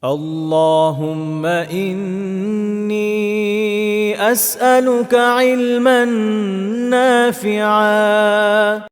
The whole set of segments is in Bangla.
اللهم إني أسألك علما نافعا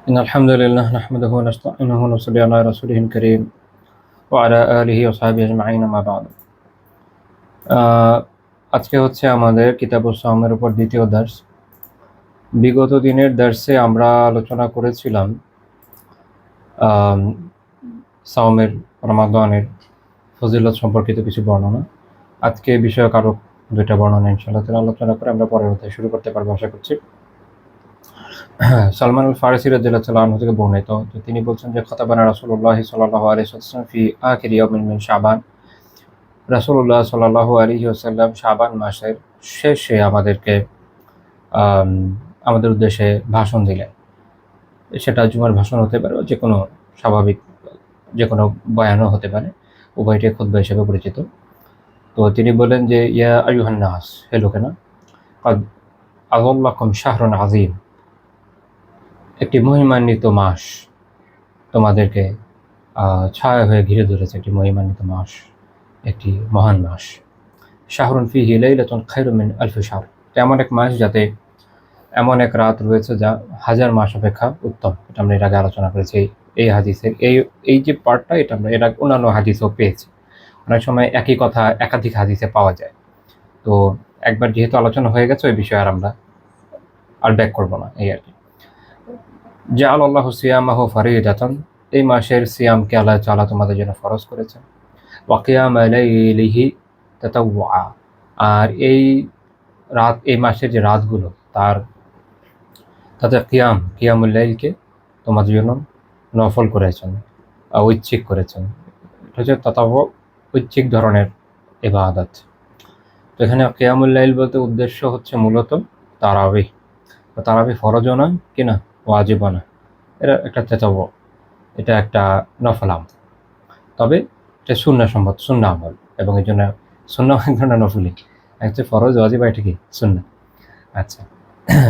إن الحمد لله نحمده ونستعينه ونصلي على رسوله الكريم وعلى آله وصحبه أجمعين ما بعد আজকে হচ্ছে আমাদের কিতাবুস সাওমের উপর দ্বিতীয় দার্স। বিগত দিনের দার্সে আমরা আলোচনা করেছিলাম সাওমের রমাদানের ফজিলত সম্পর্কিত কিছু বর্ণনা। আজকে বিষয়ক আরও দুইটা বর্ণনা ইনশাআল্লাহ তাআলা আলোচনা করে আমরা পরের অধ্যায় শুরু করতে পারবো আশা করছি। সালমান আল ফারিসি রাদিয়াল্লাহু আনহু থেকে বর্ণিত যে তিনি বলছেন যে খাতাবানা রাসূলুল্লাহ সাল্লাল্লাহু আলাইহি ওয়াসাল্লাম ফি আখির ইয়াউমিন মিন শাবান। রাসূলুল্লাহ সাল্লাল্লাহু আলাইহি ওয়াসাল্লাম শাবান মাসের শেষে আমাদের উদ্দেশ্যে ভাষণ দিলেন। সেটা জুমার ভাষণ হতে পারে, যে কোনো স্বাভাবিক যে কোনো বয়ানও হতে পারে, উভয়টি খুতবা হিসেবে পরিচিত। তো তিনি বলেন যে ইয়া আইয়ুহান নাস, হে লোকেরা, ক্বাদ আযাল্লাকুম শাহরুন আযীম, একটি মহিমান্বিত মাস তোমাদেরকে ছায়া হয়ে ঘিরে ধরেছে। একটি মহিমান্বিত মাস, একটি মহান মাস। শাহরুন ফিহি লাইলাতুন খায়রুম মিন আলফি শাহর, এমন এক মাস যাতে এমন এক রাত রয়েছে যা হাজার মাস অপেক্ষা উত্তম। এটা আমরা এর আগে আলোচনা করেছি। এই হাদিসের এই যে পার্টটা, এটা আমরা এর আগে অন্যান্য হাদিসেও পেয়েছি। অনেক সময় একই কথা একাধিক হাদিসে পাওয়া যায়। তো একবার যেহেতু আলোচনা হয়ে গেছে, ওই বিষয়ে আর ব্যাক করবো না, এই আর কি। জাআলাল্লাহু সিয়ামাহু ফারিদাতান, এই মাসের সিয়ামকে আল্লাহ তাআলা তোমাদের জন্য ফরজ করেছেন। ওয়া কিয়ামা লাইলিহি তাতাওয়া, আর এই মাসের যে রাতগুলো তাতে কিয়ামুল লাইলকে তোমাদের জন্য নফল করেছেন, ঐচ্ছিক করেছেন। এটা হচ্ছে তাতাওয়া, ঐচ্ছিক ধরনের ইবাদত। তো এখানে কিয়ামুল লাইল বলতে উদ্দেশ্য হচ্ছে মূলত তারাবিহ। তারাবিহ ফরজও না কিনা, ওয়াজিবও না, এটা একটা তাতাওয়া, এটা একটা নফল আমল। তবে এটা সুন্নাহ আমল, এবং এই জন্য সুন্নাহ এক ধরনের নফলই, একটা ফরজ ওয়াজিব, এটা কি সুন্নাহ। আচ্ছা,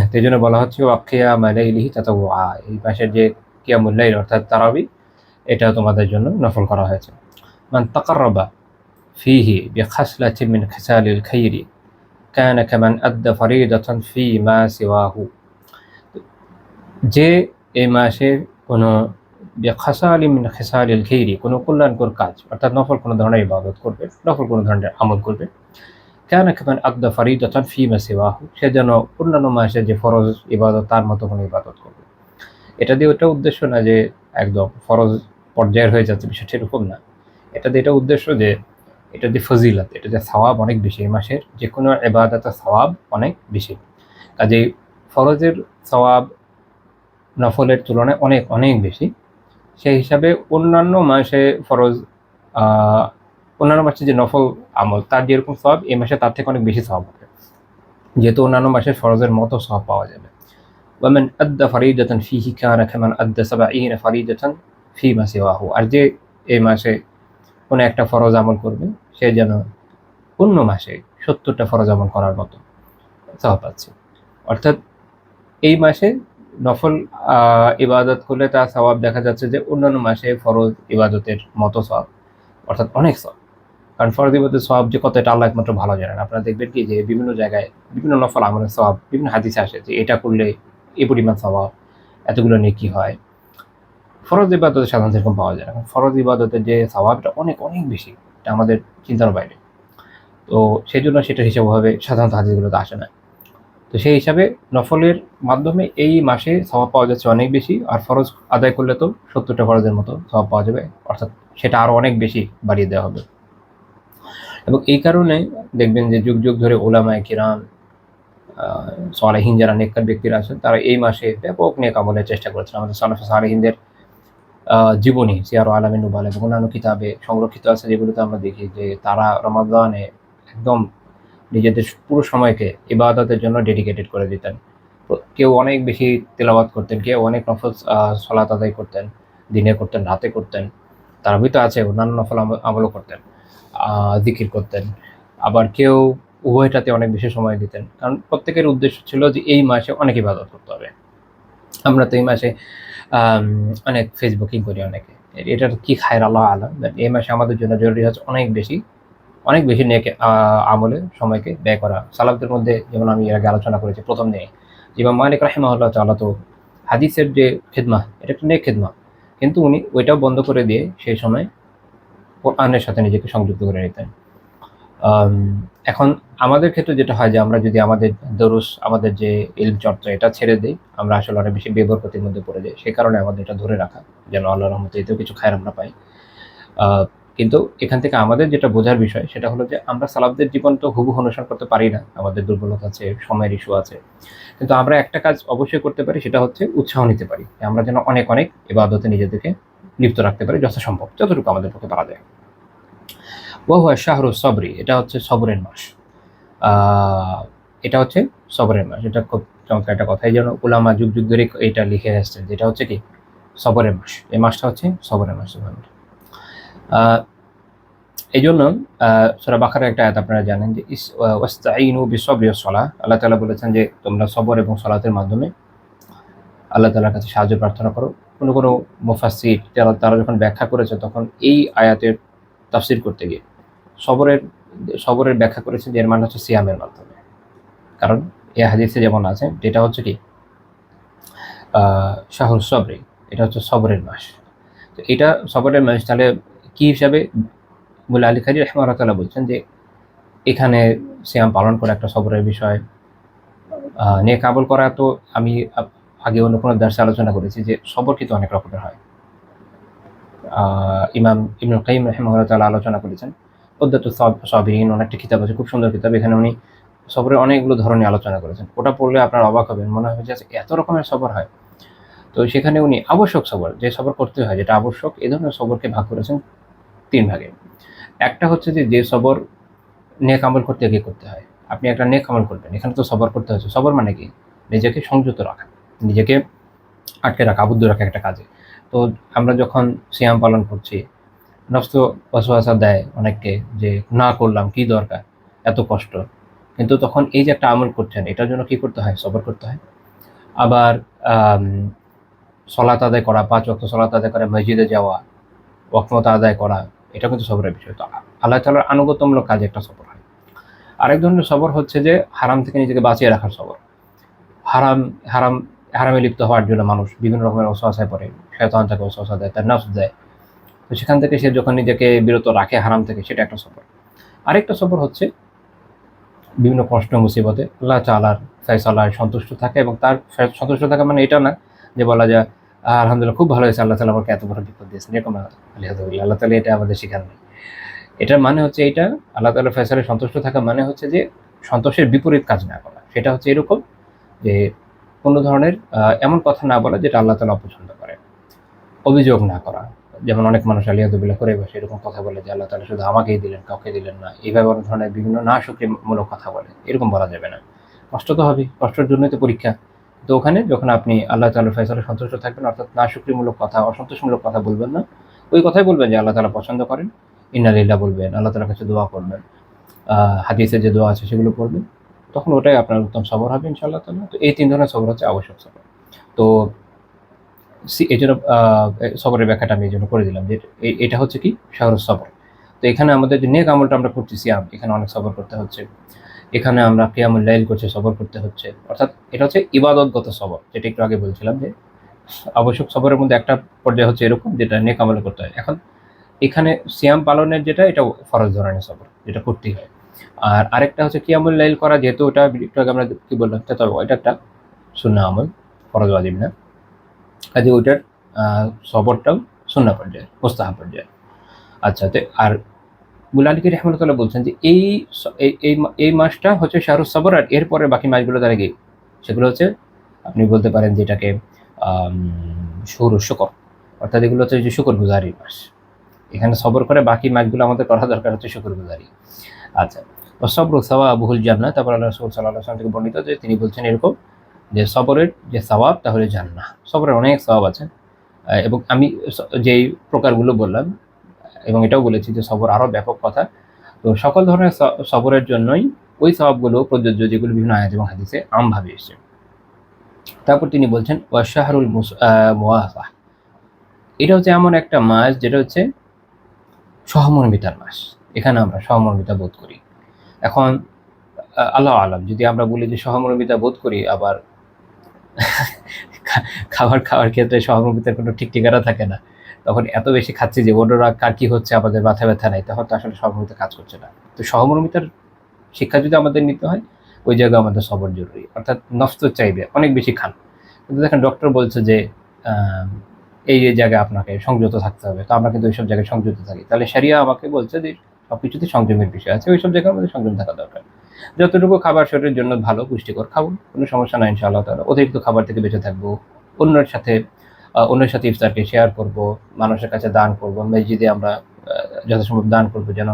তো এই জন্য বলা হচ্ছে ওয়াকিয়ামা লাইলিহি তাতাওয়া, এই মাসের যে কিয়ামুল লাইল অর্থাৎ তারাবি, এটা তোমাদের জন্য নফল করা হয়েছে। মান তাকাররাবা ফিহি বিখাসলাতিন মিন খিসালিল খাইরি কানা কামান আদ্দা ফরিদাতান ফি মা সিওয়াহু, যে এই মাসে কোনো বিখাসালিন মিন খিসালিল খাইরি, কোনো কল্যাণকর কাজ অর্থাৎ নফল কোনো ধরনের ইবাদত করবে, নফল কোনো ধরনের আমল করবে, কানা কামান আদ্দা ফরিদাতান ফি মা সিওয়াহু, সে যেন অন্যান্য মাসের যে ফরজ ইবাদত তার মতো কোনো ইবাদত করবে। এটা দিয়ে ওটা উদ্দেশ্য না যে একদম ফরজ পর্যায়ের হয়ে যাচ্ছে, বিষয়টা এরকম না। এটা দিয়ে এটা উদ্দেশ্য যে এটা দিয়ে ফজিলত, এটা যে সওয়াব অনেক বেশি, এই মাসের যে কোনো ইবাদতের সওয়াব অনেক বেশি। কাজেই ফরজের সওয়াব নফলের তুলনায় অনেক অনেক বেশি। সেই হিসাবে অন্যান্য মাসে যে নফল আমল তার যেরকম সওয়াব, এই মাসে তার থেকে অনেক বেশি সওয়াব হবে, যেহেতু অন্যান্য মাসের ফরজের মতো সওয়াব পাওয়া যাবে। ওয়ামান আদ্দা ফরিদাতান ফিহি কানা কামান আদ্দা ৭০ ফরিদাতান ফিমা সিওয়াহু, আর যে এই মাসে কোনো একটা ফরজ আমল করবে, সে যেন অন্য মাসে ৭০টা ফরজ আমল করার মতো সওয়াব পাচ্ছে। অর্থাৎ এই মাসে নফল ইবাদত করলে তার সওয়াব দেখা যাচ্ছে যে অন্যান্য মাসে ফরজ ইবাদতের মতো সওয়াব, অর্থাৎ অনেক সওয়াব। কারণ ফরজ ইবাদতের সওয়াব যে কত, এটা আল্লাহ একমাত্র ভালো জানেন। আপনারা দেখবেন কি যে বিভিন্ন জায়গায় বিভিন্ন নফল আমলের সওয়াব বিভিন্ন হাদিসে আসে যে এটা করলে এই পরিমাণ সওয়াব, এতগুলো নেকি হয়। ফরজ ইবাদতে সাধারণত এরকম পাওয়া যায় না। ফরজ ইবাদতের যে সওয়াবটা অনেক অনেক বেশি, এটা আমাদের চিন্তার বাইরে। তো সেই জন্য সেটার হিসাবভাবে সাধারণত হাদিসগুলোতে আসে না। তো সেই হিসাবে নফলের মাধ্যমে এই মাসে সওয়াব পাওয়া যাচ্ছে অনেক বেশি, আর ফরজ আদায় করলে তো ৭০টা ফরজের মতো সওয়াব পাওয়া যাবে, অর্থাৎ সেটা আরও অনেক বেশি বাড়িয়ে দেওয়া হবে। এবং এই কারণে দেখবেন যে যুগ যুগ ধরে উলামায়ে কিরাম সালেহীন যারা নেককার ব্যক্তিরা আছেন তারা এই মাসে ব্যাপক নেক আমলের চেষ্টা করেছেন। আমাদের সালাফে সালেহীনদের জীবনী সিয়ার আলামিন নুবালা এবং অন্যান্য কিতাবে সংরক্ষিত আছে, যেগুলোতে আমরা দেখি যে তারা রমাদানে একদম নিজেদের পুরো সময়কে ইবাদতের জন্য ডেডিকেটেড করে দিতেন। কেউ অনেক বেশি তেলাওয়াত করতেন, কেউ অনেক নফল সলাত আদায় করতেন, দিনে করতেন, রাতে করতেন, তারাবি তো আছে, অন্যান্য নফল আমলও করতেন, জিকির করতেন। আবার কেউ উভয়টাতে অনেক বেশি সময় দিতেন, কারণ প্রত্যেকের উদ্দেশ্য ছিল যে এই মাসে অনেক ইবাদত করতে হবে। আমরা তো এই মাসে অনেক ফেসবুকিং করি অনেকে, এটার কি খায়ের আল্লাহ আলাম। এই মাসে আমাদের জন্য জরুরি হচ্ছে অনেক বেশি নেক আমলে সময়কে ব্যয় করা। সালাফদের মধ্যে যেমন আমি এর আগে আলোচনা করেছি প্রথম দিনে, ইমাম মালিক রাহিমাহুল্লাহ তাআলা তো হাদিসের যে খেদমা, এটা একটা নেক খেদমা, কিন্তু উনি ওইটাও বন্ধ করে দিয়ে সেই সময় কোরআনের সাথে নিজেকে সংযুক্ত করে নিতেন। এখন আমাদের ক্ষেত্রে যেটা হয় যে আমরা যদি আমাদের দরুস, আমাদের যে ইলম চর্চা, এটা ছেড়ে দিই, আমরা আসলে অনেক বেশি বেবরকতির মধ্যে পড়ে যাই। সেই কারণে আমাদের এটা ধরে রাখা, যেন আল্লাহর রহমতে এতেও কিছু খায়ের আমরা পাই। কিন্তু এখান থেকে আমাদের যেটা বোঝার বিষয় সেটা হলো যে আমরা সালাফদের জীবন তো হুবহু অনুসরণ করতে পারি না, আমাদের দুর্বলতা আছে, সময়ের ইস্যু আছে। কিন্তু আমরা একটা কাজ অবশ্যই করতে পারি, সেটা হচ্ছে উৎসাহ নিতে পারি যে আমরা যেন অনেক ইবাদতে নিজেদেরকে লিপ্ত রাখতে পারি যথাসম্ভব, যতটুকু আমাদের পক্ষে পারা যায়। ওয়া হুয়া শাহরু সবরি, এটা হচ্ছে সবরের মাস। এটা হচ্ছে সবরের মাস, এটা খুব চমৎকার একটা কথা। এই জন্য উলামা যুগ যুগ ধরে এটা লিখে আসছেন, যেটা হচ্ছে কি সবরের মাস। এই মাসটা হচ্ছে সবরের মাস। এই জন্য সূরা বাকারার একটা আয়াত আপনারা জানেন যে ওয়াস্তাঈনু বিসসবরি ওয়াস সালাহ, আল্লাহ তাআলা বলেছেন যে তোমরা সবর এবং সালাতের মাধ্যমে আল্লাহ তাআলার কাছে সাহায্য প্রার্থনা করো। কোনো মুফাসসির তারা যখন ব্যাখ্যা করেছে, তখন এই আয়াতের তাফসীর করতে গিয়ে সবরের ব্যাখ্যা করেছেন যে এর মানে হচ্ছে সিয়ামের মাধ্যমে। কারণ এই হাদিসে যেমন আছে, যেটা হচ্ছে কি শাহরুস সবরি, এটা হচ্ছে সবরের মাস। তো এটা সবরের মাস, তাহলে কি হিসাবে বলে আলী খারি রাহিমাহুল্লাহ তাআলা বলছেন যে এখানে সিয়াম পালন করা একটা সবরের বিষয়। নেক আমল করা তো আমি আগে অন্য কোনো দার্সে আলোচনা করেছি যে সবর কিন্তু অনেক রকমের হয়। ইমাম ইবনুল কাইয়িম রাহিমাহুল্লাহ তাআলা আলোচনা করেছেন উদ্দাতুস সাবিরিন, অনেকটা কিতাব আছে, খুব সুন্দর কিতাব। এখানে উনি সবরের অনেকগুলো ধরনের আলোচনা করেছেন। ওটা পড়লে আপনার অবাক হবেন, মনে হবে যে এত রকমের সবর হয়। তো সেখানে উনি আবশ্যক সবর, যে সবর করতে হয়, যেটা আবশ্যক, এই ধরনের সবরকে ভাগ করেছেন 3 ভাগে। একটা হচ্ছে যে সবর নেক আমল করতে গিয়ে করতে হয়। আপনি একটা নেক আমল করবেন, এখানে তো সবর করতে হচ্ছে। সবর মানে কি? নিজেকে সংযত রাখা, নিজেকে আটকে রাখা, আবদ্ধ রাখা একটা কাজে। তো আমরা যখন সিয়াম পালন করছি, নফস তো ওয়াসওয়াসা দেয় অনেককে যে না করলাম, কি দরকার, এত কষ্ট। কিন্তু তখন এই যে একটা আমল করছেন, এটার জন্য কি করতে হয়? সবর করতে হয়। আবার সলাত আদায় করা, 5 ওয়াক্ত সলাত আদায় করে মসজিদে যাওয়া, ওয়াক্ত মতো আদায় করা, এটা কিন্তু সবরের বিষয়। তো আল্লাহ তাআলার আনুগত্যমূলক কাজে একটা সবর হয়। আরেক ধরনের সবর হচ্ছে যে হারাম থেকে নিজেকে বাঁচিয়ে রাখার সবর। হারাম হারাম হারামে লিপ্ত হওয়ার জন্য মানুষ বিভিন্ন রকমের ওয়াসওয়াসায় পড়ে, শয়তান তাকে ওয়াসওয়াসা দেয়, তার নফস দেয়। তো সেখান থেকে সে যখন নিজেকে বিরত রাখে হারাম থেকে, সেটা একটা সবর। আরেকটা সবর হচ্ছে বিভিন্ন কষ্ট মুসিবতে আল্লাহ তাআলার ফয়সালায় সন্তুষ্ট থাকে, এবং তার সন্তুষ্ট থাকা মানে এটা না যে বলা যায় আলহামদুলিল্লাহ খুব ভালো হয়েছে, আল্লাহ তাআলা আমাকে এত বড় বিপদ দিয়েছেন, এরকম না। আলহামদুলিল্লাহ, আল্লাহ তাআলা এটা আমাদের শেখান নাই। এটার মানে হচ্ছে এইটা, আল্লাহ তাআলার ফয়সালায় সন্তুষ্ট থাকা মানে হচ্ছে যে সন্তোষের বিপরীত কাজ না করা। সেটা হচ্ছে এরকম যে কোনো ধরনের এমন কথা না বলা যেটা আল্লাহ তাআলা অপছন্দ করে, অভিযোগ না করা। যেমন অনেক মানুষ আলিয়াদুবিল্লাহ করে বসে এরকম কথা বলে যে আল্লাহ তাআলা শুধু আমাকেই দিলেন, কাউকে দিলেন না। এইভাবে অনেক ধরনের বিভিন্ন না শুকরিমূলক কথা বলে, এরকম বলা যাবে না। কষ্ট তো হবে, কষ্টের জন্যই তো পরীক্ষা। তো ওখানে যখন আপনি আল্লাহ তাআলার ফয়সালায় সন্তুষ্ট থাকবেন, অর্থাৎ না শুকরিমূলক কথা, অসন্তোষমূলক কথা বলবেন না। ওই কথাই বলবেন যে আল্লাহ তাআলা পছন্দ করেন, ইন্না লিল্লাহ বলবেন, আল্লাহ তাআলার কাছে দোয়া করবেন, হাদিসে যে দোয়া আছে সেগুলো পড়বেন। তখন ওটাই আপনার উত্তম সবর হবে ইনশাআল্লাহ তাআলা। তো এই 3 ধরনের সবর হচ্ছে আবশ্যক সবর। তো এই জন্য সবরের ব্যাখ্যাটা আমি এই জন্য করে দিলাম যে এটা হচ্ছে কি শাহরুস সবর। তো এখানে আমাদের যে নেক আমলটা আমরা করছি সিয়াম, এখানে অনেক সবর করতে হচ্ছে। এখানে আমরা কিয়ামুল লাইল করছি, সবর করতে হচ্ছে। অর্থাৎ এটা হচ্ছে ইবাদতগত সবর, যেটা একটু আগে বলছিলাম যে আবশ্যক সবরের মধ্যে একটা পর্যায়ে হচ্ছে এরকম, যেটা নেক আমল করতে হয়। এখন এখানে সিয়াম পালনের যেটা, এটা ফরজ ধরনের সবর, যেটা করতেই হয়। আর আরেকটা হচ্ছে কিয়ামুল লাইল করা, যেহেতু ওটা একটু আগে আমরা কি বললাম, এটা একটা সুন্নাহ আমল, ফরজ ওয়াজিব না। কাজে ওইটার সবরটাও সুন্নাহ পর্যায়ে, মুস্তাহাব পর্যায়ে। আচ্ছা, আর মুল্লা আলী রহমাতুল্লাহ বলছেন যে এই মাসটা হচ্ছে শাহরুজ সবর, আর এরপরে বাকি মাসগুলো তার আগে সেগুলো হচ্ছে আপনি বলতে পারেন যে এটাকে শুরু শুকর, অর্থাৎ এগুলো হচ্ছে যে শুকর গুজারির মাস। এখানে সবর করে বাকি মাসগুলো আমাদের করা দরকার হচ্ছে শুকর গুজারি। আচ্ছা, সবর সাওয়াবুল জান্নাহ, তারপর আল্লাহ রাসূল সাল্লাল্লাহু আলাইহি ওয়াসাল্লাম থেকে বর্ণিত যে তিনি বলছেন এরকম যে সবরের যে সওয়াব তাহলে জান্নাহ, সবরের অনেক সওয়াব আছে। এবং আমি যেই প্রকারগুলো বললাম এবং এটাও বলেছি যে সবর আরও ব্যাপক কথা, তো সকল ধরনের সবরের জন্যই ওই সওয়াবগুলো প্রযোজ্য যেগুলো বিভিন্ন আয়াত এবং হাদিসে আমভাবে এসেছে। তারপর তিনি বলছেন ওয়াশাহরুল মুওয়াফা, এটা হচ্ছে এমন একটা মাস যেটা হচ্ছে সহমর্মিতার মাস। এখানে আমরা সহমর্মিতা বোধ করি। এখন আল্লাহ আলাম, যদি আমরা বলি যে সহমর্মিতা বোধ করি, আবার খাওয়ার ক্ষেত্রে সহমর্মিতার কোনো ঠিক ঠিকানা থাকে না, তখন এত বেশি খাচ্ছি যে অন্যরা কার কি হচ্ছে আমাদের মাথা ব্যথা নাই, তখন তো আসলে সহমর্মিতা কাজ করছে না। তো সহমর্মিতার শিক্ষা যদি আমাদের নিতে হয়, ওই জায়গায় আমাদের সবর জরুরি, অর্থাৎ নফস চাইবে অনেক বেশি খান, কিন্তু দেখেন ডক্টর বলছে যে এই জায়গায় আপনাকে সংযত থাকতে হবে, তো আমরা কিন্তু ওইসব জায়গায় সংযত থাকি। তাহলে শরিয়া আমাকে বলছে যে সব কিছুতে সংযমের বিষয় আছে, ওইসব জায়গায় আমাদের সংযম থাকা দরকার। যতটুকু খাবার শরীরের জন্য ভালো পুষ্টিকর খাবো, কোনো সমস্যা নাই ইনশাআল্লাহ তাআলা। অতিরিক্ত খাবার থেকে বেঁচে থাকবো, অন্যের সাথে ইফতারকে শেয়ার করব, মানুষের কাছে দান করব, মসজিদে আমরা যথাসম্ভব দান করব, যেন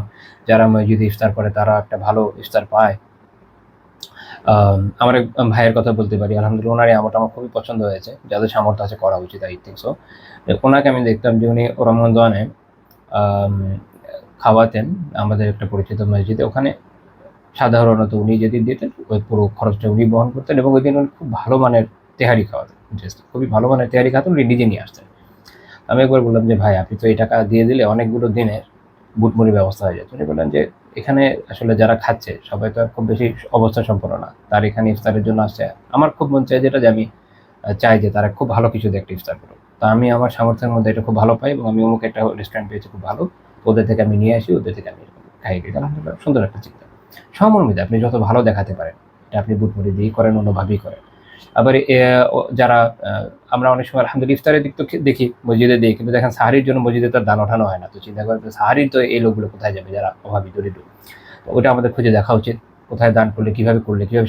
যারা মসজিদে ইফতার করে তারা একটা ভালো ইফতার পায়। আমার এক ভাইয়ের কথা বলতে পারি, আলহামদুলিল্লাহ ওনার এই আমলটা আমার খুবই পছন্দ হয়েছে, যাদের সামর্থ্য আছে করা উচিত, আই থিঙ্ক সো। ওনাকে আমি দেখতাম যে উনি রমজানে খাওয়াতেন আমাদের একটা পরিচিত মসজিদে, ওখানে সাধারণত উনি যেদিন দিতেন ওই পুরো খরচটা উনি বহন করতেন, এবং ওই দিন উনি খুব ভালো মানের তেহারি খাওয়াতেন, খুবই ভালো মানের তেহারি খাওয়াতেন, উনি নিজে নিয়ে আসতেন। আমি একবার বললাম যে ভাই আপনি তো এই টাকা দিয়ে দিলে অনেকগুলো দিনের বুটমুড়ির ব্যবস্থা হয়ে যেত। উনি বললেন যে এখানে আসলে যারা খাচ্ছে সবাই তো আর খুব বেশি অবস্থা সম্পন্ন না, তার এখানে ইফতারের জন্য আসছে, আমার খুব মন চায় যেটা যে আমি চাই যে তারা খুব ভালো কিছু দিয়ে একটা ইফতার করুক, তা আমি আমার সামর্থ্যের মধ্যে এটা খুব ভালো পাই, এবং আমি অমুক একটা রেস্টুরেন্ট পেয়েছি খুব ভালো, ওদের থেকে আমি নিয়ে আসি, ওদের থেকে আমি খাই দিই। আলহামদুলিল্লাহ সুন্দর একটা চিন্তা। সমর্মিতা আপনি যত ভালো দেখাতে পারেন, এটা আপনি বুটমুড়ি দিয়েই করেন, অন্যভাবেই করেন। আবার যারা আমরা অনেক সময় আলহামদুলিল্লাহ ইফতারের দিক তো দেখি মসজিদে দিই, কিন্তু দেখেন সাহারির জন্য মসজিদে তার দান ওঠানো হয় না, তো চিন্তা করেন সাহারির তো এই লোকগুলো কোথায় যাবে যারা অভাবী দরিদ্র, তো ওটা আমাদের খুঁজে দেখা উচিত, কোথায় দান করলে কীভাবে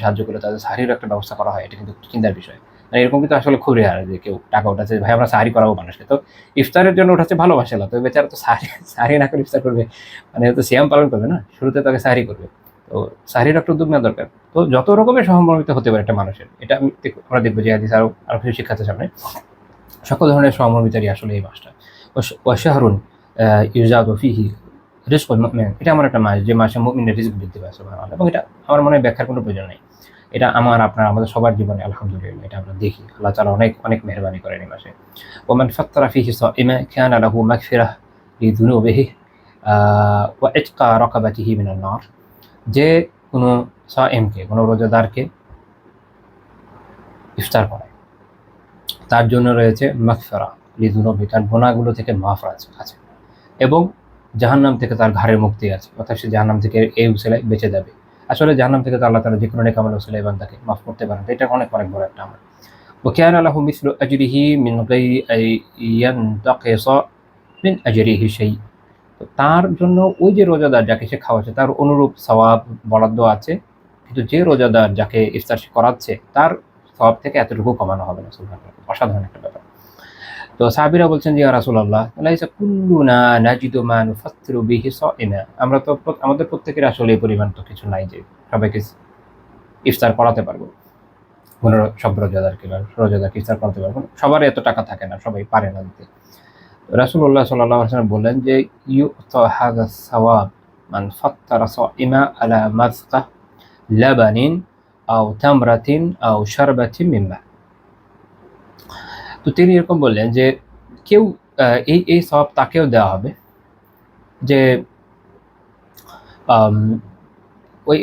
সাহায্য করলে তাদের সাহারির একটা ব্যবস্থা করা হয়, এটা কিন্তু চিন্তার বিষয়। মানে এরকম কিন্তু আসলে খুব রেয়ার যে কেউ টাকা উঠাচ্ছে ভাই আমরা সাহারি করাবো মানুষকে, তো ইফতারের জন্য উঠাচ্ছে ভালোবাসে না, তো বেচারা তো সাহারি না করে ইফতার করবে, মানে তো সিয়াম পালন করবে না, শুরুতে তাকে সাহারি করবে, তো সাহারির একটা উদ্যোগ নেওয়া দরকার। তো যত রকমের সহমর্মিতা হতে পারে একটা মানুষের, এটা আমরা দেখবো যে হাদিস আরও কিছু শিক্ষাতে সামনে, সকল ধরনের সহমর্মিতারই আসলে এই মাসটা। ওয়াশাহরুন ইউজাদু ফিহি রিজকুল মুমিন, এটা আমার একটা মাস যে মাসে মুমিনের রিজক বৃদ্ধি পায় সুবহানাল্লাহ, এবং এটা আমার মনে হয় ব্যাখ্যার কোনো প্রয়োজন নেই, এটা আমাদের সবার জীবনে আলহামদুলিল্লাহ এটা আমরা দেখি, আল্লাহ তাআলা অনেক অনেক মেহরবানি করেন এই মাসে। ওমান ফাত্তারা ফিহি সাইমা কানা লাহু মাগফিরাহ লিযুনুবিহি ওয়া ইতকা রাকাবাতিহি মিনান নার, যে কোনো সাইমকে, কোনো রোজাদারকে ইফতার করায় তার জন্য রয়েছে মাগফিরাহ লিযুনুবিহি, তার গুনাহগুলো থেকে মাফ আছে, এবং জাহান্নাম থেকে তার ঘাড়ের মুক্তি আছে, অর্থাৎ সে জাহান্নাম থেকে এই উসিলায় বেঁচে যাবে। আসলে জাহান্নাম থেকে তো আল্লাহ তাআলা যে কোনো নেক আমল উসিলায় বান্দাকে মাফ করতে পারেন, এটা অনেক অনেক বড় একটা আমল। ওয়া কানা লাহু মিসলু আজরিহি মিন গায়রি আন ইয়ানতাকিসা মিন আজরিহি শাই, তো তার জন্য ওই যে রোজাদার যাকে সে খাওয়াচ্ছে তার অনুরূপ সওয়াব বরাদ্দ আছে, কিন্তু যে রোজাদার যাকে ইফতার করাচ্ছে তার সওয়াব থেকে এতটুকু কমানো হবে না। সুবহানাল্লাহ, অসাধারণ একটা ব্যাপার। তো সাহাবীরা বলছেন যে ইয়া রাসূলুল্লাহ লাইসা কুল্লুনা নাজিদু মা নুফাত্তিরু বিহি সাইমা, আমরা তো আমাদের প্রত্যেকের আসলে এই পরিমাণ তো কিছু নাই যে সবাইকে ইফতার করাতে পারবো, কোনো সব রোজাদারকে ইফতার করাতে পারবো, সবার এত টাকা থাকে না, সবাই পারে না দিতে। রাসূলুল্লাহ সাল্লাল্লাহু আলাইহি ওয়াসাল্লাম বললেন যে ইউতা হাযা সাওয়াব মান ফাত্তারা সাইমা আলা মাযকা লাবানিন আও তামরাতিন আও শারবাতিন মিন মা, তো তিনি এরকম বললেন যে কেউ এই সওয়াব তাকেও দেওয়া হবে যে ওই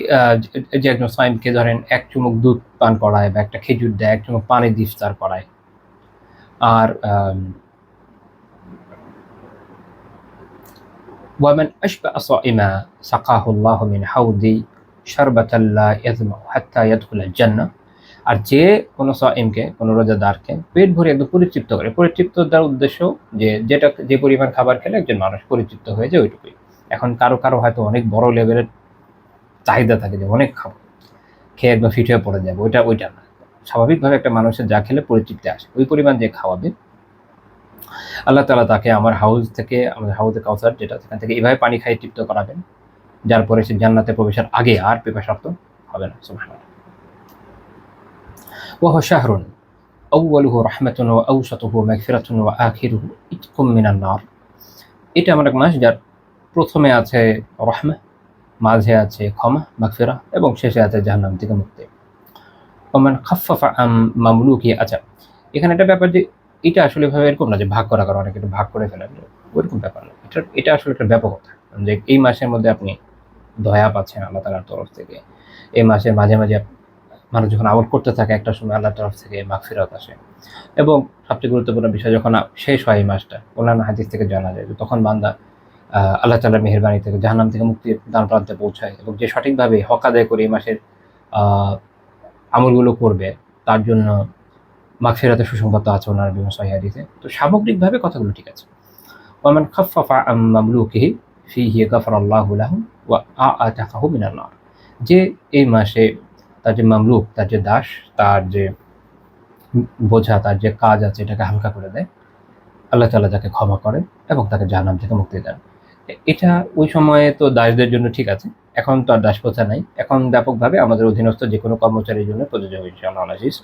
যে একজন সাইমকে ধরেন এক চুমুক দুধ পান করায় বা একটা খেজুর দেয়, এক চুমুক পানি দিয়ে ইফতার করায়, আর ওয়ামান আশবা'a সাইমা সাকাহু আল্লাহু মিন হাউদি শারবাতান লা ইয়াজমাউ হাত্তা ইয়াদখুলাল জান্নাহ, আর যে কোনো সাইমকে, কোনো রোজাদারকে পেট ভরে একদম পরিতৃপ্ত করে, পরিতৃপ্ত দেওয়ার উদ্দেশ্য যে যে পরিমাণ খাবার খেলে একজন মানুষ পরিতৃপ্ত হয়ে যায় ওইটুকুই, এখন কারো কারো হয়তো অনেক বড় লেভেলের চাহিদা থাকে যে অনেক খাবো, খেয়ে একদম ফিট হয়ে পড়ে যাবে, ওইটা না। স্বাভাবিকভাবে একটা মানুষের যা খেলে পরিতৃপ্তি আসে, ওই পরিমাণ যে খাওয়াবে আল্লাহ তাআলা তাকে আমার হাউজ থেকে, আমাদের হাউজে কাউসার যেটা, সেখান থেকে এভাবে পানি খাইয়ে তৃপ্ত করাবেন, যার পরে সে জান্নাতে প্রবেশের আগে আর পিপাসার্ত হবে না। সুবহানাল্লাহ। ওয়া হুয়া শাহরুন আউয়ালুহু রাহমাতুন ওয়া আওসাতুহু মাগফিরাতুন ওয়া আখিরুহু ইতকুম মিনান নার। এটা এমন এক মাস যার প্রথমে আছে রহমা, মাঝে আছে ক্ষমা মাগফিরা, এবং শেষে আছে জাহান্নাম থেকে মুক্তি। ওমান খাফফাফা আম মামলুকি। আচ্ছা, এখানে একটা ব্যাপার যে এটা আসলে ভাবে এরকম না যে ভাগ করা, কারণ অনেকে একটু ভাগ করে ফেলেন, ওইরকম ব্যাপার না। এটা আসলে একটা ব্যাপকতা যে এই মাসের মধ্যে আপনি দয়া পাচ্ছেন আল্লাহ তাআলার তরফ থেকে। এই মাসের মাঝে মাঝে মানুষ যখন আমল করতে থাকে, একটা সময় আল্লাহর তরফ থেকে মাগফিরাত আসে। এবং সবচেয়ে গুরুত্বপূর্ণ বিষয়, যখন শেষ হয় এই মাসটা, অন্যান্য হাদিস থেকে জানা যায় যে তখন বান্দা আল্লাহ তাআলার মেহেরবানি থেকে, জাহান্নাম থেকে মুক্তির দ্বার প্রান্তে পৌঁছায়, এবং যে সঠিকভাবে হক আদায় করে এই মাসের আমলগুলো করবে তার জন্য মাগফিরাতের সুসংবাদ আছে ওনার বিভিন্ন সহিহ হাদিসে। তো সামগ্রিকভাবে কথাগুলো ঠিক আছে। ওয়ামান খাফফাফা আম মামলুকিহি ফিহি গাফারাল্লাহু লাহু ওয়া আ'তাকাহু মিনান নার। যে এই মাসে তার যে মামলুক, তার যে দাস, তার যে বোঝা, তার যে কাজ আছে, এটাকে হালকা করে দেয়, আল্লাহ তাআলা তাকে ক্ষমা করেন এবং তাকে জাহান্নাম থেকে মুক্তি দেন। এটা ওই সময়ে তো দাসদের জন্য ঠিক আছে, এখন তো আর দাস প্রথা নাই। এখন ব্যাপকভাবে আমাদের অধীনস্থ যে কোনো কর্মচারীর জন্য প্রযোজ্য হবে ইনশাআল্লাহ আজিজ।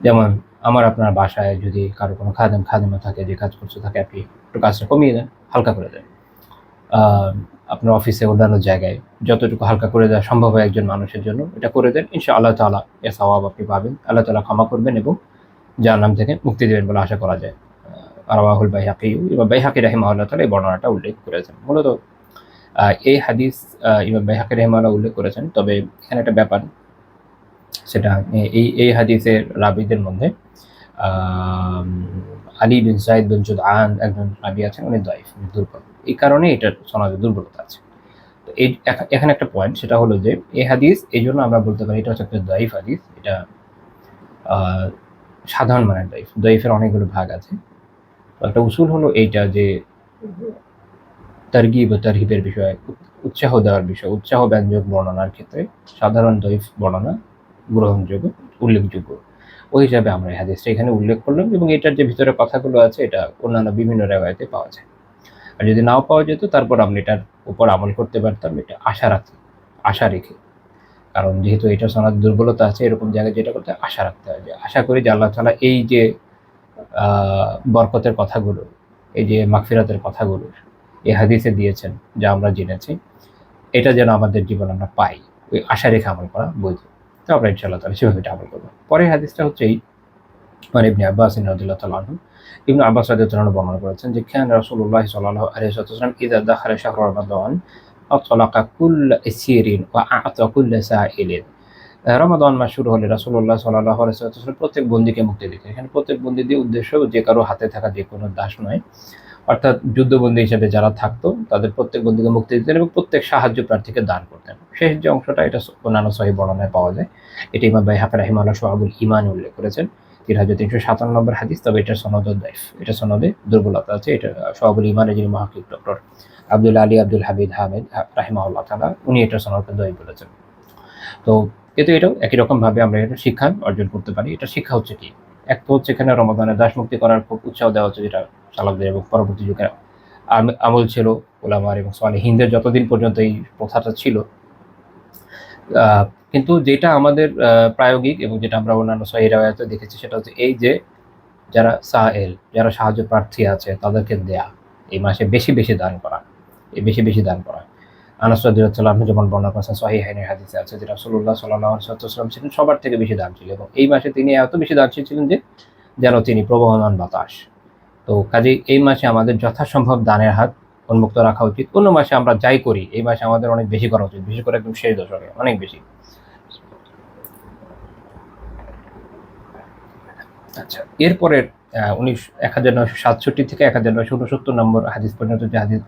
যেমন আমার আপনার বাসায় যদি কারো কোনো খাদেমা থাকে, যে কাজ করতে থাকে, আপনি একটু কাজটা কমিয়ে দেন, হালকা করে দেন। আপনার অফিসে, অন্যান্য জায়গায় যতটুকু হালকা করে দেওয়া সম্ভব হয় একজন মানুষের জন্য, এটা করে দেন। ইনশাআল্লাহ তাআলা এর সওয়াব আপনি পাবেন, আল্লাহ তাআলা ক্ষমা করবেন এবং জাহান্নাম থেকে মুক্তি দেবেন বলে আশা করা যায়। রাওয়াহুল বাইহাকি, ইমাম বাইহাকি রাহিমাহুল্লাহ তাআলা এই বর্ণনাটা উল্লেখ করেছেন। মূলত এই হাদিস ইমাম বাইহাকি রাহিমাহুল্লাহ উল্লেখ করেছেন। তবে এখানে একটা ব্যাপার, সেটা এই হাদিসের রাবীদের মধ্যে আলী বিন সাইদ বিন জুদআন একজন রাবী আছেন, উনি দাঈফ, দুর্বল। এই কারণে এটার সনদে দুর্বলতা আছে। তো এই এখানে একটা পয়েন্ট, সেটা হলো যে এই হাদিস, এই জন্য আমরা বলতে পারি এটা হচ্ছে একটা দাঈফ হাদিস। এটা সাধারণ মানের দাঈফ। দাঈফের অনেকগুলো ভাগ আছে। একটা উসুল হলো এইটা যে তারগিব ও তারহিবের বিষয়ে, উৎসাহ দেওয়ার বিষয়, উৎসাহ ব্যঞ্জক বর্ণনার ক্ষেত্রে সাধারণ দাঈফ বর্ণনা গ্রহণযোগ্য, উল্লেখযোগ্য। ওই হিসাবে আমরা এই হাদিসটা এখানে উল্লেখ করলাম, এবং এটার যে ভিতরে কথাগুলো আছে এটা অন্যান্য বিভিন্ন রেওয়ায়েতে পাওয়া যায়। আর যদি নাও পাওয়া যেত, তারপর আমরা এটার উপর আমল করতে পারতাম, এটা আশা রেখে। কারণ যেহেতু এটা সনদ দুর্বলতা আছে, এরকম জায়গায় যেটা করতে আশা রাখতে হয়, যে আশা করি যে আল্লাহ তাআলা এই যে বরকতের কথাগুলো, এই যে মাগফিরাতের কথাগুলো এই হাদিসে দিয়েছেন, যা আমরা জেনেছি, এটা যেন আমাদের জীবন আমরা পাই, ওই আশা রেখে আমল করা বৈধ। তো আমরা ইনশাআল্লাহ তাআলা সেভাবে এটা আমল করবো। পরের হাদিসটা হচ্ছে এই মানে ইবনে আব্বাস রাদিয়াল্লাহু তাআলা আনহু, ইবনে আব্বাস রাদিয়াল্লাহু তাআলা বর্ণনা করেছেন যে কান রাসূলুল্লাহ সাল্লাল্লাহু আলাইহি ওয়াসাল্লাম ইযা দাখালা শাহরু রমাদান আতলাকা কুল্লা ইসিরিন ওয়া আ'তা কুল্লা সাইলিন। রমাদান মাস শুরু হলে রাসূলুল্লাহ সাল্লাল্লাহু আলাইহি ওয়াসাল্লাম প্রত্যেক বন্দীকে মুক্তি দিতেন। এখানে প্রত্যেক বন্দী দিয়ে উদ্দেশ্য যে কারো হাতে থাকা যে কোনো দাস নয়, অর্থাৎ যুদ্ধবন্দী হিসেবে যারা থাকতো তাদের প্রত্যেক বন্দীকে মুক্তি দিতেন এবং প্রত্যেক সাহায্য প্রার্থীকে দান করতেন। শেষ যে অংশটা, এটা অন্যান্য সহিহ বর্ণনায় পাওয়া যায়। এটা ইমাম বাইহাকি রাহিমাহুল্লাহ শুআবুল ঈমান উল্লেখ করেছেন, ৩৩৫৭ নম্বর হাদিস। তবে এটার সনদ দাঈফ, এটা সনদে দুর্বলতা আছে। এটা শুআবুল ঈমানের যিনি মুহাক্কিক ডক্টর আব্দুল আলী আব্দুল হামিদ রাহিমাহুল্লাহ তাআলা, উনি এটার সনদকে দাঈফ বলেছেন। তো কিন্তু এটাও একই রকমভাবে আমরা এটা শিক্ষা অর্জন করতে পারি। এটা শিক্ষা হচ্ছে কি, এক তো হচ্ছে এখানে রমাদানে দাস মুক্তি করার খুব উৎসাহ দেওয়া হচ্ছে, যেটা সালাফদের এবং পরবর্তী যুগের আমল ছিল উলামার এবং সালেহিনদের যতদিন পর্যন্ত এই প্রথাটা ছিল। কিন্তু যেটা আমাদের প্রায়োগিক এবং যেটা আমরা অন্যান্য সহিহ রিওয়ায়াতে দেখেছি, সেটা হচ্ছে এই যে যারা সায়েল, যারা সাহায্য প্রার্থী আছে, তাদেরকে দেয়া, এই মাসে বেশি বেশি দান করা, বেশি দান করা। আনাস রাদিয়াল্লাহু আনহু যেমন বর্ণনা করেছেন, সহিহাইনের হাদিসে আছে যে রাসূলুল্লাহ সাল্লাল্লাহু আলাইহি ওয়াসাল্লাম ছিলেন সবার থেকে বেশি দানশীল, এবং এই মাসে তিনি এত বেশি দানশীল ছিলেন যে যেন তিনি প্রবহমান বাতাস। তো কাজেই এই মাসে আমাদের যথাসম্ভব দানের হাত উন্মুক্ত রাখা উচিত। অন্য মাসে আমরা যাই করি, এই মাসে আমাদের অনেক বেশি করা উচিত, বিশেষ করে একদম শেষ দশকে অনেক বেশি। আচ্ছা, এরপরের 1967 থেকে 1969 নম্বর হাদিস পর্যন্ত যে হাদিস,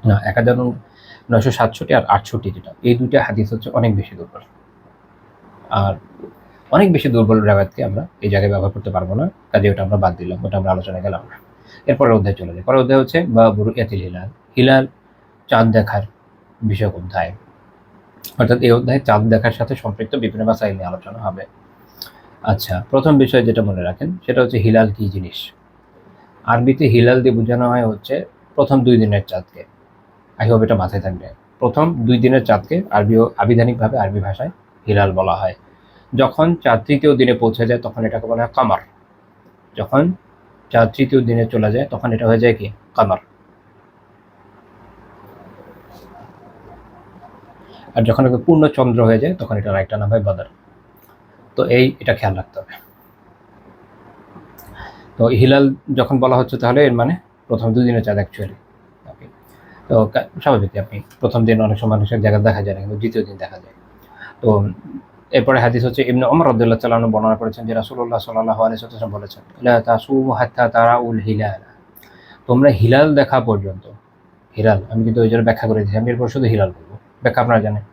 না 1967 আর 68, যেটা এই দুইটা হাদিস হচ্ছে অনেক বেশি দুর্বল। আর অনেক বেশি দুর্বল রেওয়ায়াতকে আমরা এই জায়গায় ব্যবহার করতে পারবো না, কাজে ওটা আমরা বাদ দিলাম, ওটা আমরা আলোচনায় গেলাম না। এরপরের অধ্যায় চলে যায়। পরের অধ্যায় হচ্ছে বাবু রুইয়াতিল হিলাল। হিলাল চাঁদ দেখার বিষয়ক অধ্যায়, অর্থাৎ এই অধ্যায়ে চাঁদ দেখার সাথে সম্পৃক্ত বিভিন্ন মাসাইল নিয়ে আলোচনা হবে। আচ্ছা, প্রথম বিষয় যেটা মনে রাখেন সেটা হচ্ছে হিলাল কি জিনিস। আরবিতে হিলাল দিয়ে বোঝানো হয় হচ্ছে প্রথম 2 দিনের চাঁদকে। আই হোপ এটা মাথায় থাকবে। প্রথম 2 দিনের চাঁদকে আবিধানিকভাবে আরবি ভাষায় হিলাল বলা হয়। যখন চাঁদ 3য় দিনে পৌঁছে যায় তখন এটাকে বলা হয় কামার। যখন চাঁদ 3য় দিনে চলে যায় তখন এটা হয়ে যায় কি কামার। আর যখন এটা পূর্ণ চন্দ্র হয়ে যায় তখন এটার একটা নাম হয় বদর। তো এটা খেয়াল রাখতে হবে। তো হিলাল যখন বলা হচ্ছে তাহলে এর মানে প্রথম 2 দিনের চাঁদ অ্যাকচুয়ালি। ওকে, তো স্বাভাবিক আপনি প্রথম দিন অনেক সময় মানুষের জায়গা দেখা যায় না, কিন্তু দ্বিতীয় দিন দেখা যায়। তো এরপরে হাদিস হচ্ছে ইবনে ওমর রাদিয়াল্লাহু তাআলা আনহু বর্ণনা করেছেন যে রাসূলুল্লাহ সাল্লাল্লাহু আলাইহি ওয়াসাল্লাম বলেছেন, লা তাসুমু হাত্তা তারাউল হিলাল, তোমরা হিলাল দেখা পর্যন্ত, হিলাল আমি কিন্তু ওই জন্য ব্যাখ্যা করে দিয়েছি, আমি এরপর শুধু হিলাল বলবো, ব্যাখ্যা আপনারা জানেন।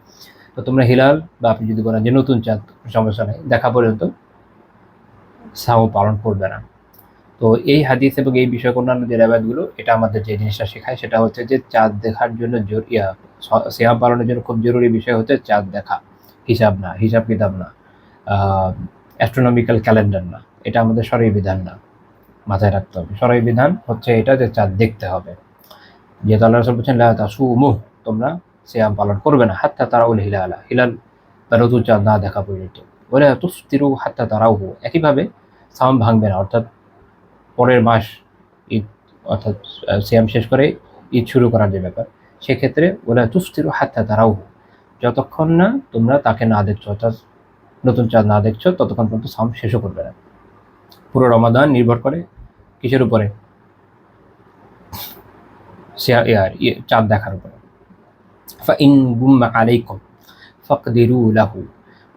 তো তোমরা হিলাল বা আপনি যদি বলেন যে নতুন চাঁদ, সমস্যা নেই, দেখা পর্যন্ত সাওম পালন করবে না। তো এই হাদিস এবং এই বিষয়ক অন্যান্য যে রেওয়ায়াতগুলো এটা আমাদের যে জিনিসটা শেখায় সেটা হচ্ছে যে চাঁদ দেখার জন্য সিয়াম পালনের জন্য খুব জরুরি বিষয় হচ্ছে চাঁদ দেখা, হিসাব না, হিসাব কিতাব না, অ্যাস্ট্রোনমিক্যাল ক্যালেন্ডার না, এটা আমাদের শরঈ বিধান না, মাথায় রাখতে হবে। শরঈ বিধান হচ্ছে এটা যে চাঁদ দেখতে হবে। যেহেতু আল্লাহ রাসূল বলছেন লা তাসুমু, তোমরা সিয়াম পালন করবে না হাত্তা তারাউল হিলাল, হিলাল বা নতুন চাঁদ না দেখা পর্যন্ত। ওয়ালা তুফতিরু হাত্তা তারাউহু, একইভাবে সাওম ভাঙবে না, অর্থাৎ পরের মাস ঈদ, অর্থাৎ সিয়াম শেষ করে ঈদ শুরু করার যে ব্যাপার, সেক্ষেত্রে ওলা তুফতিরু হাত্তা তারাউহু, যতক্ষণ না তোমরা তাকে না দেখছো, অর্থাৎ নতুন চাঁদ না দেখছো ততক্ষণ পর্যন্ত সাওম শেষও করবে না। পুরো রমাদান নির্ভর করে কিসের উপরে? চাঁদ দেখার উপরে। ফাইন গুম্মা আলাইকুম ফাকদিরু লাহু,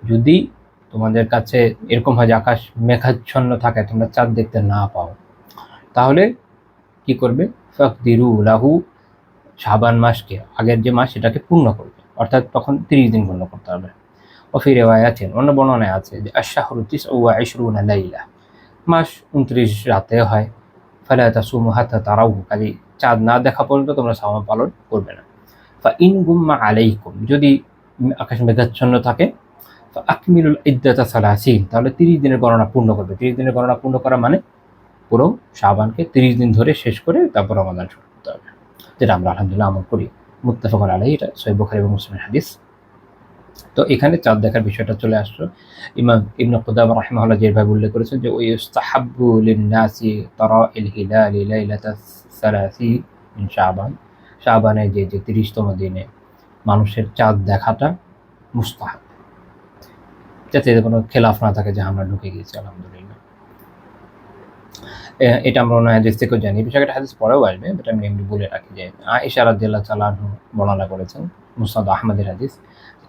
যদি তোমাদের কাছে এরকম হয় যে আকাশ মেঘাচ্ছন্ন থাকে, তোমরা চাঁদ দেখতে না পাও, তাহলে কি করবে? ফাকদিরু লাহু, শাবান মাসকে, আগের যে মাস সেটাকে পূর্ণ করবে, অর্থাৎ তখন 30 দিন পূর্ণ করতে হবে। ওফি রিওয়ায়াতিন, অন্য বর্ণনায় আছে যে আশ-শাহরু 29 লাইলা, মাস 29 রাতে হয়। ফালা তাসুমু হাত্তা তারাউহু, কাজেই চাঁদ না দেখা পর্যন্ত তোমরা সাওম পালন করবে না। ফাইন গুম্মা আলাইকুম, যদি আকাশ মেঘাচ্ছন্ন থাকে, আকমিলুল ইদ্দাতা 30, তাহলে 30 দিনের গণনা পূর্ণ করবে। 30 দিনের গণনা পূর্ণ করা মানে পুরো শাবানকে 30 দিন ধরে শেষ করে তারপর রমাদান শুরু করতে হবে, যেটা আমরা আলহামদুলিল্লাহ আমল করি। মুত্তাফাকুন আলাইহি, এটা সহিহ বুখারী এবং মুসলিমের হাদিস। তো এখানে চাঁদ দেখার বিষয়টা চলে আসলো। ইমাম ইবনে কুদামা রাহিমাহুল্লাহ যেভাবে উল্লেখ করেছেন যে ওয়াইস্তাহাব্বু লিন-নাসি তারাইল হিলালি লাইলাতাস 30 মিন শাবান, শাবানের যে 30তম দিনে মানুষের চাঁদ দেখাটা মুস্তাহাব, যাতে কোনো খেলাফ না থাকে যে আমরা ঢুকে গিয়েছি। আলহামদুলিল্লাহ, এটা আমরা অন্য হাদিস থেকেও জানি, বিষয়টা হাদিস পরেও আসবে, বাট আমি এমনি বলে রাখি যে আয়েশা রাদিয়াল্লাহু তাআলা আনহা বর্ণনা করেছেন, মুসনাদ আহমদের হাদিস,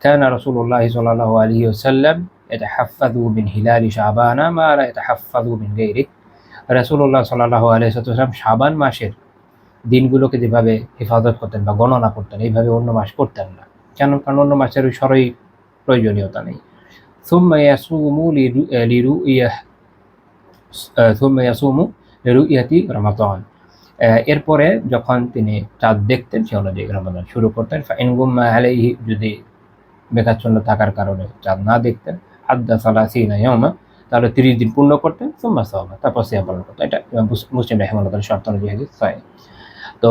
কানা রাসূলুল্লাহ সাল্লাল্লাহু আলাইহি ওয়াসাল্লাম ইয়াতাহাফাযু মিন হিলালি শাবান মা লা ইয়াতাহাফাযু মিন গায়রিহি, রাসূলুল্লাহ সাল্লাল্লাহু আলাইহি ওয়াসাল্লাম শাবান মাসের দিনগুলোকে যেভাবে হেফাজত করতেন বা গণনা করতেন, এইভাবে অন্য মাস করতেন না। কেন? কারণ অন্য মাসের ওই শরঈ প্রয়োজনীয়তা নেই। সুম্মা ইয়াসুমু লিরুইয়াতি রমাদান, এরপরে যখন তিনি চাঁদ দেখতেন সে অনুযায়ী রমাদান শুরু করতেন। ফাইন গুম্মা আলাইহি, যদি মেঘাচ্ছন্ন থাকার কারণে চাঁদ না দেখতেন, হাদ্দা সালাসিনা ইয়াওমা, তাহলে 30 দিন পূর্ণ করতেন, সুম্মা সাওমা, তারপর সিয়াম পালন করতেন। এটা মুসলিম রাহিমাহুল্লাহর শর্ত অনুযায়ী হাদিস সহিহ। তো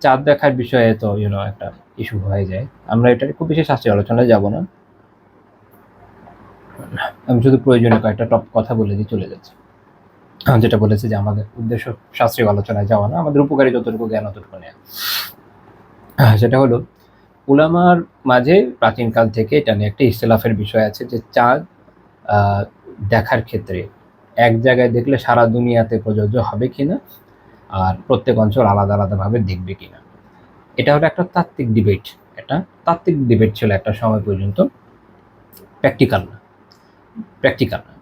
চাঁদ দেখার বিষয়ে তো একটা ইস্যু হয়ে যায়, আমরা এটা খুব বেশি শাস্ত্রীয় আলোচনায় যাব না, আমি শুধু প্রয়োজনীয় কয়েকটা টপ কথা বলে দিয়ে চলে যাচ্ছি। যেটা বলেছে যে আমাদের উদ্দেশ্য শাস্ত্রীয় আলোচনায় যাওয়া না, আমাদের উপকারী যতটুকু জ্ঞান অতটুকু নেওয়া। সেটা হলো উলামার মাঝে প্রাচীনকাল থেকে এটা নিয়ে একটা ইখতিলাফের বিষয় আছে যে চাঁদ দেখার ক্ষেত্রে এক জায়গায় দেখলে সারা দুনিয়াতে প্রযোজ্য হবে কিনা, আর প্রত্যেক অঞ্চল আলাদা আলাদাভাবে দেখবে কিনা। এটা হলো একটা তাত্ত্বিক ডিবেট, এটা তাত্ত্বিক ডিবেট ছিল একটা সময় পর্যন্ত, প্র্যাকটিক্যাল না।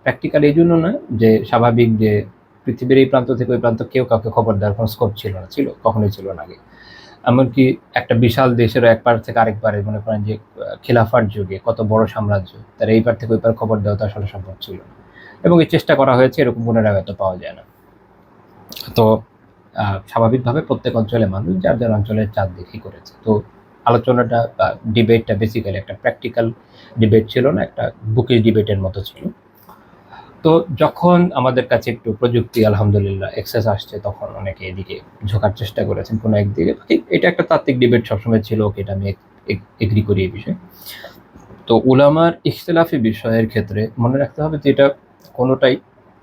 প্র্যাকটিক্যাল এই জন্য না যে স্বাভাবিক যে পৃথিবীর এই প্রান্ত থেকে ওই প্রান্ত কেউ কাউকে খবর দেওয়ার কোনো স্কোপ ছিল না, কখনোই ছিল না আগে। এমনকি একটা বিশাল দেশেরও এক পার থেকে আরেক পারে, মনে করেন যে খিলাফার যুগে কত বড় সাম্রাজ্য, তার এই পার থেকে ওই পার খবর দেওয়া তো আসলে সম্ভব ছিল না, এবং এই চেষ্টা করা হয়েছে, এরকম কোনো রেওয়ায়ত পাওয়া যায় না। তো স্বাভাবিকভাবে প্রত্যেক অঞ্চলে মানুষ যার যার অঞ্চলের চাঁদ দেখেই করেছে। তো আলোচনাটা বা ডিবেটটা বেসিক্যালি একটা প্র্যাকটিক্যাল ডিবেট ছিল না, একটা বুকিশ ডিবেটের মতো ছিল। তো যখন আমাদের কাছে একটু প্রযুক্তি আলহামদুলিল্লাহ এক্সেস আসছে, তখন অনেকে এদিকে ঝোঁকার চেষ্টা করেছেন কোনো একদিকে। এটা একটা তাত্ত্বিক ডিবেট সবসময় ছিল, ওকে, এটা আমি এগ্রি করি এই বিষয়ে। তো উলামার ইখতিলাফি বিষয়ের ক্ষেত্রে মনে রাখতে হবে যে এটা কোনোটাই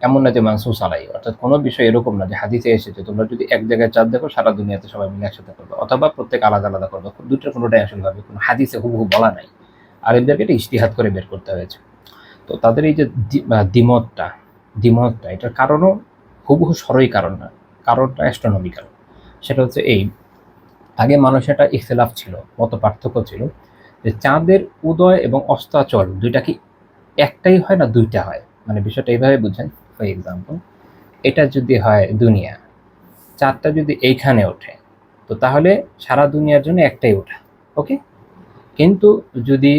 এমন না যে মানসুস আলাই, অর্থাৎ কোনো বিষয় এরকম না যে হাদিসে এসেছে তোমরা যদি এক জায়গায় চাঁদ দেখো সারা দুনিয়াতে সবাই মিলে একসাথে করবে, অথবা প্রত্যেক আলাদা আলাদা করবে। দুটোর কোনোটাই আসলে ভাবে কোনো হাদিসে হুবহু বলা নাই, আলেমদেরকে এটা ইজতিহাদ করে বের করতে হয়েছে। তো তাদের এই যে দ্বিমতটা এটার কারণও হুবহু সরই কারণ না, কারণটা অ্যাস্ট্রোনমিক্যাল। সেটা হচ্ছে এই, আগে মানুষের একটা ইখতিলাফ ছিল, মত পার্থক্য ছিল যে চাঁদের উদয় এবং অস্তাচল দুইটা কি একটাই হয় না দুইটা হয়। মানে বিষয়টা এইভাবে বুঝেন, ফর এক্সাম্পল, এটা যদি হয় দুনিয়া, চাঁদটা যদি এইখানে ওঠে, তো তাহলে সারা দুনিয়ার জন্য একটাই ওঠা, ওকে। কিন্তু যদি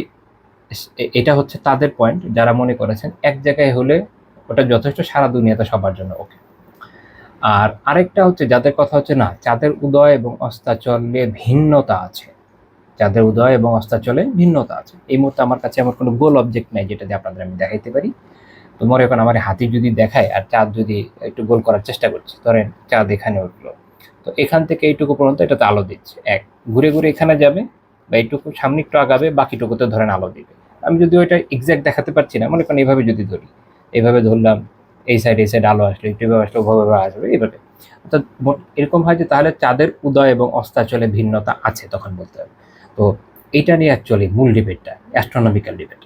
এটা হচ্ছে তাদের পয়েন্ট, যারা মনে করেছেন এক জায়গায় হলে ওটা যথেষ্ট সারা দুনিয়াতে সবার জন্য, ওকে। আর আরেকটা হচ্ছে যাদের কথা হচ্ছে না, চাঁদের উদয় এবং অস্তাচলে ভিন্নতা আছে, চাঁদের উদয় এবং অস্তাচলে ভিন্নতা আছে। এই মুহূর্তে আমার কাছে এমন কোনো গোল অবজেক্ট নাই যেটা দিয়ে আপনাদের আমি দেখাইতে পারি। তো মনে করেন আমার হাতি যদি দেখায় আর চাঁদ যদি একটু গোল করার চেষ্টা করছে, ধরেন চাঁদ এখানে উঠলো, তো এখান থেকে এইটুকু পর্যন্ত এটাতে আলো দিচ্ছে, এক ঘুরে ঘুরে এখানে যাবে বা এইটুকু সামনে একটু আগাবে, বাকিটুকুতে ধরেন আলো দিবে। আমি যদি ওইটা এক্সাক্ট দেখাতে পারছি না, মনে করেন এইভাবে যদি ধরি, এইভাবে ধরলাম, এই সাইড আলো আসলো, একটু এভাবে আসলো, ওভাবে আসবে, এইভাবে। অর্থাৎ এরকম হয় যে তাহলে চাঁদের উদয় এবং অস্তাচলে ভিন্নতা আছে, তখন বলতে হবে। তো এইটা নিয়ে অ্যাকচুয়ালি মূল ডিবেটটা অ্যাস্ট্রোনমিক্যাল ডিবেট।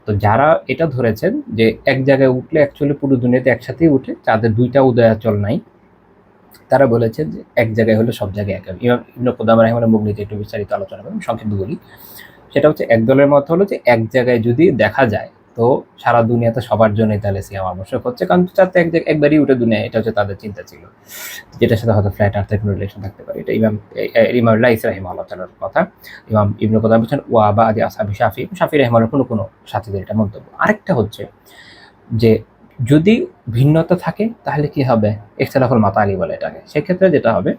তো যারা এটা ধরেছেন যে এক জায়গায় উঠলে অ্যাকচুয়ালি পুরো দুনিয়াতে একসাথেই উঠে, চাঁদের দুইটা উদয়াচল নাই, তারা বলেছেন যে এক জায়গায় হলে সব জায়গায় এক। ইমাম ইবনে কুদামা রাহিমাহুল্লাহ মুগনিতে একটু বিস্তারিত আলোচনা করেন, সংক্ষেপে বলি। সেটা হচ্ছে এক দলের মত হলো যে এক জায়গায় যদি দেখা যায় তো সারা দুনিয়াতে সবার জন্যই তাহলে সিয়াম আবশ্যক হচ্ছে, কারণ চাঁদটা একবারই উঠে দুনিয়ায়, এটা হচ্ছে তাদের চিন্তা ছিল, যেটার সাথে হয়তো ফ্ল্যাট আর্থের কোনো রিলেশন থাকতে পারে। এটা ইমাম লাইস রাহিমাহুল্লাহ তাআলার কথা। ইমাম ইবনে কুদামা বলছেন ওয়া বাদি আসহাবি শাফি রাহিমাহুল্লাহ কোনো সাথীদের এটা মন্তব্য। আরেকটা হচ্ছে যে যদি ভিন্নতা থাকে তাহলে কি হবে, ইখতিলাফুল মাতালি বলে এটাকে, সেক্ষেত্রে যেটা হবে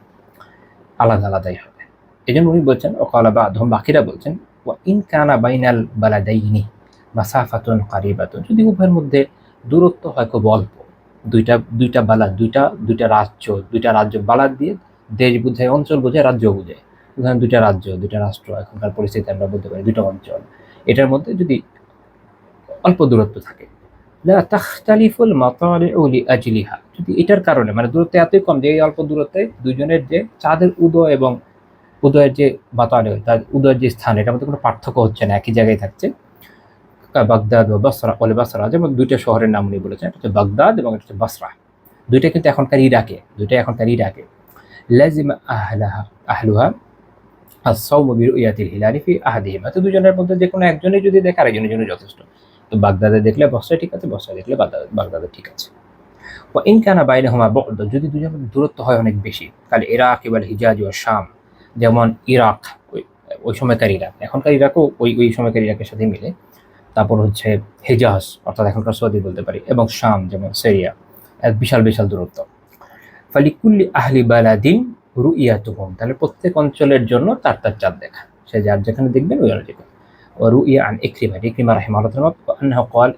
আলাদা আলাদাই হবে। এই জন্য উনি বলছেন ওকালা বাদহুম, বাকিরা বলছেন ওয়া ইন কানা বাইনাল বালাদাইনি মাসাফাতুন কারিবাতুন, যদি উভয়ের মধ্যে দূরত্ব হয় খুব অল্প, দুইটা বালাদ, দুইটা রাজ্য, বালাদ দিয়ে দেশ বোঝায়, অঞ্চল বোঝায়, রাজ্য বোঝায়। উদাহরণ দুইটা রাজ্য, দুইটা রাষ্ট্র, এখনকার পরিস্থিতি আমরা বলতে পারি দুইটা অঞ্চল, এটার মধ্যে যদি অল্প দূরত্ব থাকে, লা তাখতালিফুল মাতালিউ লিআজলিহা, যদি এটার কারণে মানে দূরত্ব এতই কম যে এই অল্প দূরত্বে দুইজনের যে চাঁদের উদয় এবং উদয়ের যে মাতালিউ, তার উদয়ের যে স্থান, এটার মধ্যে কোনো পার্থক্য হচ্ছে না, একই জায়গায় থাকছে। বাগদাদ ও বসরা, বলে বসরা, যেমন দুইটা শহরের নাম উনি বলেছেন, একটা হচ্ছে বাগদাদ এবং একটা হচ্ছে বসরা। দুইটা কিন্তু এখনকার ইরাকে। লাজিমা আহলুহা as-sawmu বিরু'য়াতিল হিলালি ফি আহাদিহিমা, তো দুজনের মধ্যে যে কোনো একজনই যদি দেখে আরেকজনের জন্য যথেষ্ট। তো বাগদাদে দেখলে বসরা ঠিক আছে, বসরা দেখলে বাগদাদে ঠিক আছে। ওয়া ইন কানা বাইনাহুমা বু'দ, যদি দুজনের মধ্যে দূরত্ব হয় অনেক বেশি, তাহলে ইরাক ওয়াল হিজাজ ওয়া শাম, যেমন ইরাক ওই সময়কার ইরাক, এখনকার ইরাকও ওই সময়কার ইরাকের সাথে মিলে। তারপর হচ্ছে হিজাজ, অর্থাৎ এখনকার সৌদি বলতে পারি, এবং শাম যেমন সিরিয়া, বিশাল বিশাল দূরত্ব। ফালিকুল্লি আহলি বালাদিন রুইয়াতুহুম, তাহলে প্রত্যেক অঞ্চলের জন্য তার চাঁদ দেখা, সে যার যেখানে দেখবেন ওই অনুযায়ী। রুইয়া আন ইকরিমা রাহিমাহুল্লাহ আন্নাহু ক্বাল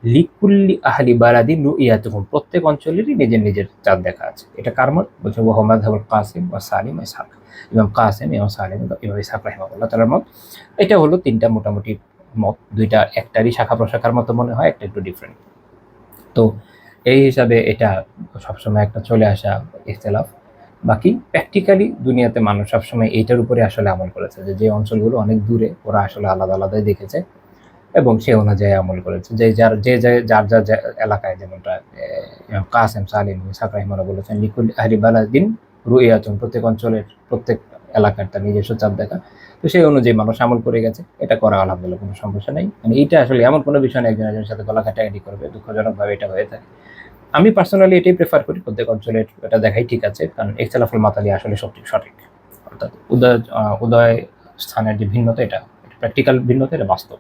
লিকুল্লি আহলি বালাদিন রুইয়াতুহুম, প্রত্যেক অঞ্চলেরই নিজের নিজের চাঁদ দেখা আছে। এটা কার মত? বলছে ওয়া হুয়া মাযহাবুল কাসিম ওয়া সালিম ওয়া ইসহাক, ইমাম কাসিম, ইমাম সালিম, ইমাম ইসহাক রাহিমাহুল্লাহ তাআলার মত। এটা হলো তিনটা মোটামুটি মত, দুইটা একটারই শাখা প্রশাখার মতো মনে হয়, একটা একটু ডিফারেন্ট। তো এই হিসাবে এটা সবসময় একটা চলে আসা ইখতিলাফ। বাকি প্র্যাকটিক্যালি দুনিয়াতে মানুষ সবসময় এইটার উপরে আসলে আমল করেছে যে অঞ্চলগুলো অনেক দূরে ওরা আসলে আলাদা আলাদাই দেখেছে এবং সে অনুযায়ী আমল করেছে। যার এলাকায়, যেমনটা কাসেম, সালিম, ইসহাক রাহিমাহুল্লাহ বলেছেন লিকুল আহলি বালাদিন রুইয়াতুন, প্রত্যেক অঞ্চলের প্রত্যেক এলাকার তার নিজস্ব চাঁদ দেখা। তো সেই অনুযায়ী মানুষ আমল করে গেছে, এটা করা আলহামদুলিল্লাহ কোনো সমস্যা নেই। মানে এইটা আসলে এমন কোনো বিষয় নেই একজন একজনের সাথে গলা কাটাকাটি করবে, দুঃখজনকভাবে এটা হয়ে থাকে। আমি পার্সোনালি এটাই প্রেফার করি, প্রত্যেক অঞ্চলের এটা দেখাই ঠিক আছে, কারণ ইখতিলাফুল মাতালি আসলে সঠিক। অর্থাৎ উদয় স্থানের যে ভিন্নতা, এটা প্র্যাকটিক্যাল ভিন্নতা, এটা বাস্তব।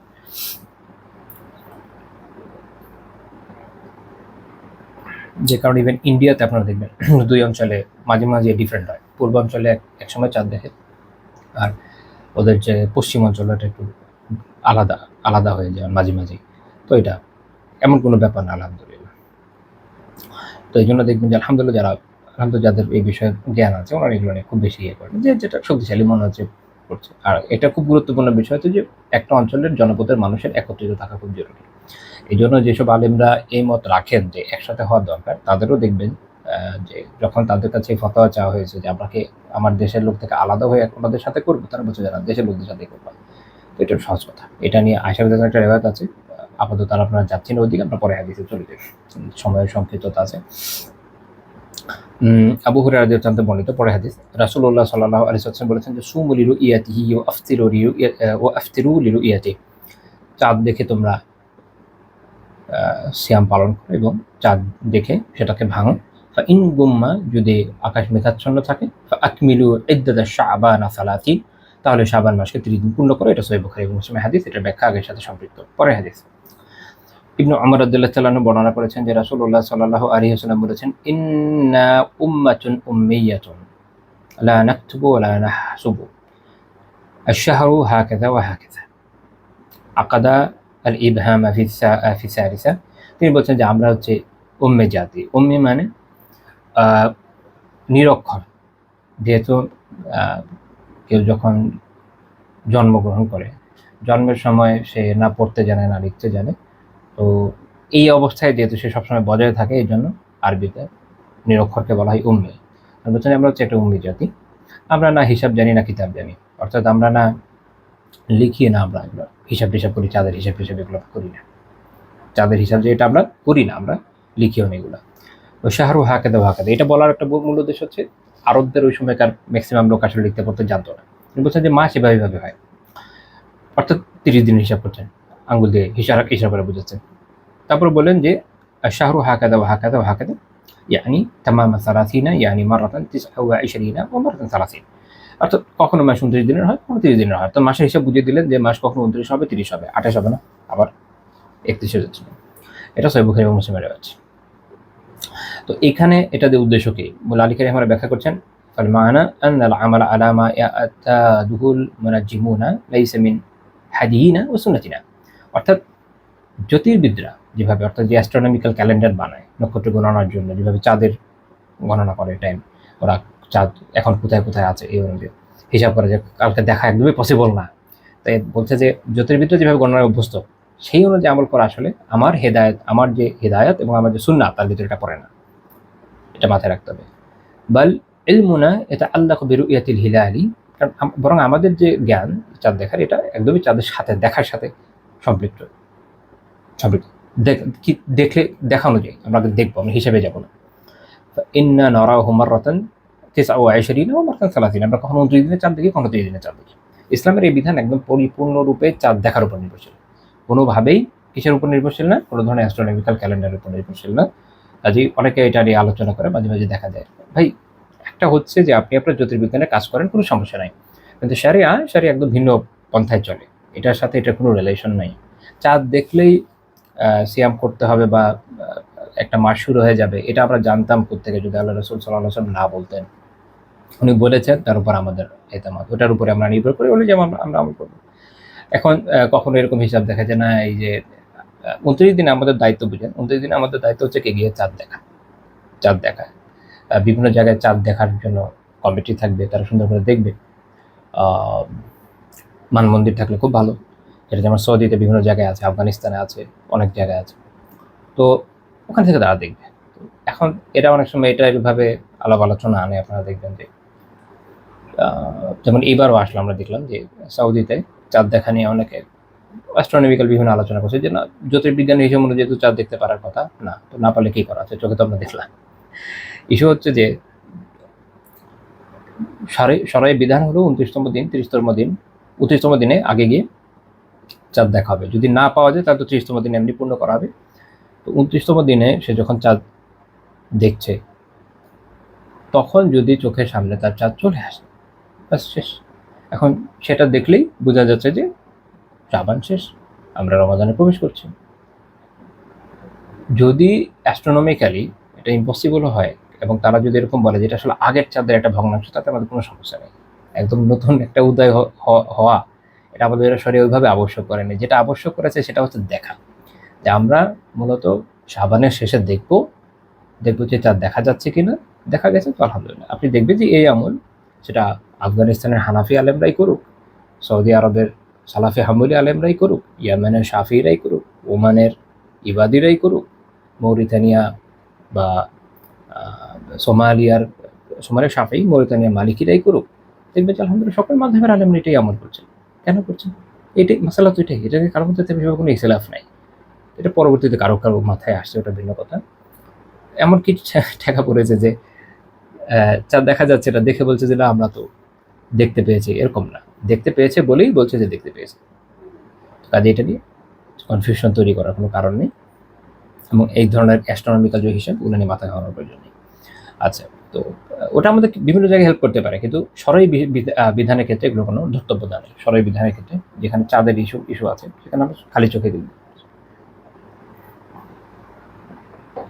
যে কারণে ইভেন ইন্ডিয়াতে আপনারা দেখবেন দুই অঞ্চলে মাঝে মাঝে ডিফারেন্ট হয়। পূর্বাঞ্চলে এক সময় চাঁদ দেখে, আর ওদের যে পশ্চিম অঞ্চলটা একটু আলাদা আলাদা হয়ে যায় মাঝে মাঝেই। তো এটা এমন কোনো ব্যাপার না, আলহামদুলিল্লাহ। তো এই জন্য দেখবেন যে আলহামদুলিল্লাহ যাদের এই বিষয়ে জ্ঞান আছে ওনারা এগুলো নিয়ে খুব বেশি ইয়ে করেন, যে যেটা শক্তিশালী মনে হচ্ছে করছে। আর এটা খুব গুরুত্বপূর্ণ বিষয় হচ্ছে যে একটা অঞ্চলের জনপদের মানুষের একত্রিত থাকা খুব জরুরি। এই জন্য যেসব আলেমরা এই মত রাখেন যে একসাথে হওয়া দরকার, তাদেরও দেখবেন যে যখন তাদের কাছে ফতোয়া চাওয়া হয়েছে যে আপনাকে আমার দেশের লোক থেকে আলাদা হয়ে আপনাদের সাথে করবো, তারা বলছে যারা দেশের লোকদের সাথে করবো। তো এটা সহজ কথা। এটা নিয়ে আয়সা রাদিয়াল্লাহু একটা রেওয়ায়াত আছে, আপাতত আপনারা যাচ্ছেন ওইদিকে, আমরা পরে হাদিসে চলে যাই, সময়ের সংক্ষিপ্ততা আছে। আবু হুরায়রা রাদিয়াল্লাহু আনহু বর্ণিত পরে হাদিস, রাসূলুল্লাহ সাল্লাল্লাহু আলাইহি ওয়াসাল্লাম বলেছেন যে সুমু লিরুইয়াতিহি ওয়া আফতিরু লিরুইয়াতিহি, চাঁদ দেখে তোমরা সিয়াম পালন করো এবং চাঁদ দেখে সেটাকে ভাঙো। ফা ইন গুম্মা, যদি আকাশ মেঘাচ্ছন্ন থাকে, ফা আকমিলু ইদ্দাতা শাবানা 30, তাহলে শাবান মাসকে 30 দিন পূর্ণ করো। এটা সহিহ বুখারী এবং মুসলিমের হাদিস, এটার ব্যাখ্যা আগের সাথে সম্পৃক্ত। পরের হাদিস, ইবনু উমর রাদিয়াল্লাহু তাআলা বর্ণনা করেছেন যে রাসূলুল্লাহ সাল্লাল্লাহু আলাইহি ওয়াসাল্লাম বলেছেন, ইন্না উম্মাতুন উম্মিয়াতুন লা নাকতুবু ওয়া লা নাহসুবু আশ-শাহরু হাকাযা ওয়া হাকাযা আকাদা আল ইবহামা ফি সারিসা। তিনি বলছেন যে আমরা হচ্ছে উম্মে জাতি। উম্মি মানে নিরক্ষর। যেহেতু কেউ যখন জন্মগ্রহণ করে, জন্মের সময় সে না পড়তে জানে না লিখতে জানে, তো এই অবস্থায় যেহেতু সে সবসময় বজায় থাকে, এই জন্য আরবিতে নিরক্ষরকে বলা হয় উম্মি। বলছেন আমরা হচ্ছে একটা উম্মি জাতি, আমরা না হিসাব জানি না কিতাব জানি, অর্থাৎ আমরা না লিখি না, আমরা এগুলো হিসাব টিসাব করি, চাঁদের হিসাব টিসাব এগুলো করি না। চাঁদের হিসাব যে এটা আমরা করি না, আমরা লিখিও না এগুলো। তো শাহরু হাকেদা হাকেদা, এটা বলার একটা মূল উদ্দেশ্য হচ্ছে আরবদের ওই সময়কার ম্যাক্সিমাম লোক আসলে লিখতে পড়তে জানতো না। তিনি বলছেন যে মাস এভাবে এভাবে হয়, অর্থাৎ 30 দিন হিসাব করছেন, আঙ্গুল দিয়ে হিসাব করে বুঝাচ্ছেন। তারপর বললেন যে শাহরু হাকাদা হাকাদা হাকাদা ইয়ানি তামামা সালাসিনা ইয়ানি মারাতান 29 ওয়া মারাতান 30, অর্থাৎ কখনো মাস 29 দিনের হয়, কখনো 30 দিনের হয়। তো মাসের হিসাব বুঝিয়ে দিলেন যে মাস কখনো 29 হবে, 30 হবে, 28 হবে না, আবার 31 হয়ে যাচ্ছে। এটা সহিহ বুখারী এবং মুসলিমের রয়েছে। তো এখানে এটা দিয়ে উদ্দেশ্য কি, মুল্লা আলী কারীম আমরা ব্যাখ্যা করছেন, ফাল মানা আন্নাল আমালা আলা মা ইয়াতাদুহুল মুনাজ্জিমুনা লাইসা মিন হাদিয়িনা ওয়া সুন্নাতিনা, অর্থাৎ জ্যোতির্বিদরা যেভাবে, অর্থাৎ যে অ্যাস্ট্রোনমিক্যাল ক্যালেন্ডার বানায় নক্ষত্র গণনার জন্য, যেভাবে চাঁদের গণনা করে টাইম, ওরা চাঁদ এখন কোথায় কোথায় আছে এই অনুযায়ী হিসাব করে যে কালকে দেখা একদমই পসিবল না। তাই বলছে যে জ্যোতির্বিদরা যেভাবে গণনায় অভ্যস্ত, সেই অনুযায়ী আমল করা আসলে আমার যে হেদায়েত এবং আমার যে সুন্নাহ তার ভিতরে এটা পড়ে না, এটা মাথায় রাখতে হবে। বাল ইলমুনা এটা আল্লাহ বিরুইয়াতিল হিলালি, কারণ বরং আমাদের যে জ্ঞান চাঁদ দেখার, এটা একদমই চাঁদের সাথে দেখার সাথে সম্পৃক্ত। দেখলে দেখা অনুযায়ী আমরা দেখবো, আমরা হিসেবে যাবো না। ইন্না নারাহু মাররাতান 29 ওয়া মাররাতান 30, আমরা কখনো 29 দিনে চাঁদ দেখি, কখনো 30 দিনে চাঁদ দেখি। ইসলামের এই বিধান একদম পরিপূর্ণরূপে চাঁদ দেখার উপর নির্ভরশীল, কোনোভাবেই কিসের উপর নির্ভরশীল না, কোনো ধরনের অ্যাস্ট্রোনমিক্যাল ক্যালেন্ডারের উপর নির্ভরশীল না। কাজেই অনেকে এটা নিয়ে আলোচনা করে, মাঝে মাঝে দেখা যায়। ভাই, একটা হচ্ছে যে আপনি আপনার জ্যোতির্বিজ্ঞানে কাজ করেন, কোনো সমস্যা নাই, কিন্তু শারিয়া একদম ভিন্ন পন্থায় চলে, এটার সাথে এটা কোনো রিলেশন নাই। চাঁদ দেখলেই সিয়াম করতে হবে বা একটা মাস শুরু হয়ে যাবে, এটা আমরা জানতাম কোত্থেকে যদি আল্লাহ রাসূল সাল্লাল্লাহু আলাইহি ওয়াসাল্লাম না বলতেন। উনি বলেছেন, তার উপর আমাদের এতেমাদ, ওটার উপরে আমরা নির্ভর করি, ওই যেমন আমরা আমল করবো। এখন কখনো এরকম হিসাব দেখা যায় না, এই যে 29 দিনে আমাদের দায়িত্ব, বুঝেন, 29 দিনে আমাদের দায়িত্ব হচ্ছে কে গিয়ে চাঁদ দেখা। বিভিন্ন জায়গায় চাঁদ দেখার জন্য কমিটি থাকবে, তারা সুন্দর করে দেখবে। মানমন্দির থাকলে খুব ভালো, এটা যেমন সৌদিতে বিভিন্ন জায়গায় আছে, আফগানিস্তানে আছে, অনেক জায়গায় আছে, তো ওখান থেকে তারা দেখবে। এখন এটা অনেক সময় এটা এইভাবে আলোচনা আনে, আপনারা দেখবেন যে যেমন এইবারও আসলে আমরা দেখলাম যে সৌদিতে চাঁদ দেখা নিয়ে অনেকে অ্যাস্ট্রোনমিক্যাল বিভিন্ন আলোচনা করছে যে না, জ্যোতির্বিজ্ঞানী হিসেবে অনুযায়ী যেহেতু চাঁদ দেখতে পারার কথা না, তো না পারলে কি করা আছে, চোখে তো আমরা দেখলাম। ইস্যু হচ্ছে যে সরাই বিধান হলো 29তম দিন, 30তম দিনে আগে গিয়ে চাঁদ দেখা হবে। যদি না পাওয়া যায় তাহলে তো 30তম দিনে এমনি পূর্ণ করা হবে। তো 29তম দিনে সে যখন চাঁদ দেখছে, তখন যদি চোখের সামনে তার চাঁদ চলে আসে, ব্যাস শেষ। এখন সেটা দেখলেই বোঝা যাচ্ছে যে শাবান শেষ, আমরা রমাদানে প্রবেশ করছি। যদি অ্যাস্ট্রোনমিক্যালি এটা ইম্পসিবল হয়, এবং তারা যদি এরকম বলে যেটা আসলে আগের চাঁদের একটা ভগ্নাংশ, তাতে আমাদের কোনো সমস্যা নেই। একদম নতুন একটা উদয় হওয়া এটা আমাদের শরীরে ওইভাবে আবশ্যক করেনি। যেটা আবশ্যক করেছে সেটা হচ্ছে দেখা, যে আমরা মূলত শাবানের শেষে দেখব যে চাঁদ দেখা যাচ্ছে কিনা। দেখা গেছে তো আলহামদুলিল্লাহ। আপনি দেখবেন যে এই আমল, সেটা আফগানিস্তানের হানাফি আলেমরাই করুক, সৌদি আরবের সালাফি হাম্বলি আলেমরাই করুক, ইয়েমেনের শাফিরাই করুক, ওমানের ইবাদিরাই করুক, মৌরিতানিয়া বা সোমালিয়ার শাফি, মৌরিতানিয়া মালিকিরাই করুক, দেখবেন যে আলহামদুলিল্লাহ সকল মাযহাবের আলেমরা এটাই আমল করছেন। কেন করছেন? এটাই মাসালা, তো এটাই, এটা কারোর মধ্যে তেমন কোনো ইখতিলাফ নাই। এটা পরবর্তীতে কারো মাথায় আসছে, ওটা ভিন্ন কথা। এমন কিছু ঠেকা পড়েছে যে চাঁদ দেখা যাচ্ছে, এটা দেখে বলছে যে না আমরা তো দেখতে পেয়েছি, এরকম না, দেখতে পেয়েছে বলেই বলছে যে দেখতে পেয়েছে। কাজে এটা নিয়ে কনফিউশন তৈরি করার কোনো কারণ নেই, এবং এই ধরনের অ্যাস্ট্রোনমিক্যাল যে হিসাব, ওগুলো নিয়ে মাথা খাওয়ানোর প্রয়োজন নেই। আচ্ছা, তো ওটা আমাদের বিভিন্ন জায়গায় হেল্প করতে পারে, কিন্তু সরই বিধানের ক্ষেত্রে এগুলো কোনো ধর্তব্য না নেই। সরই বিধানের ক্ষেত্রে যেখানে চাঁদের ইস্যু আছে, সেখানে আমরা খালি চোখে দেখব।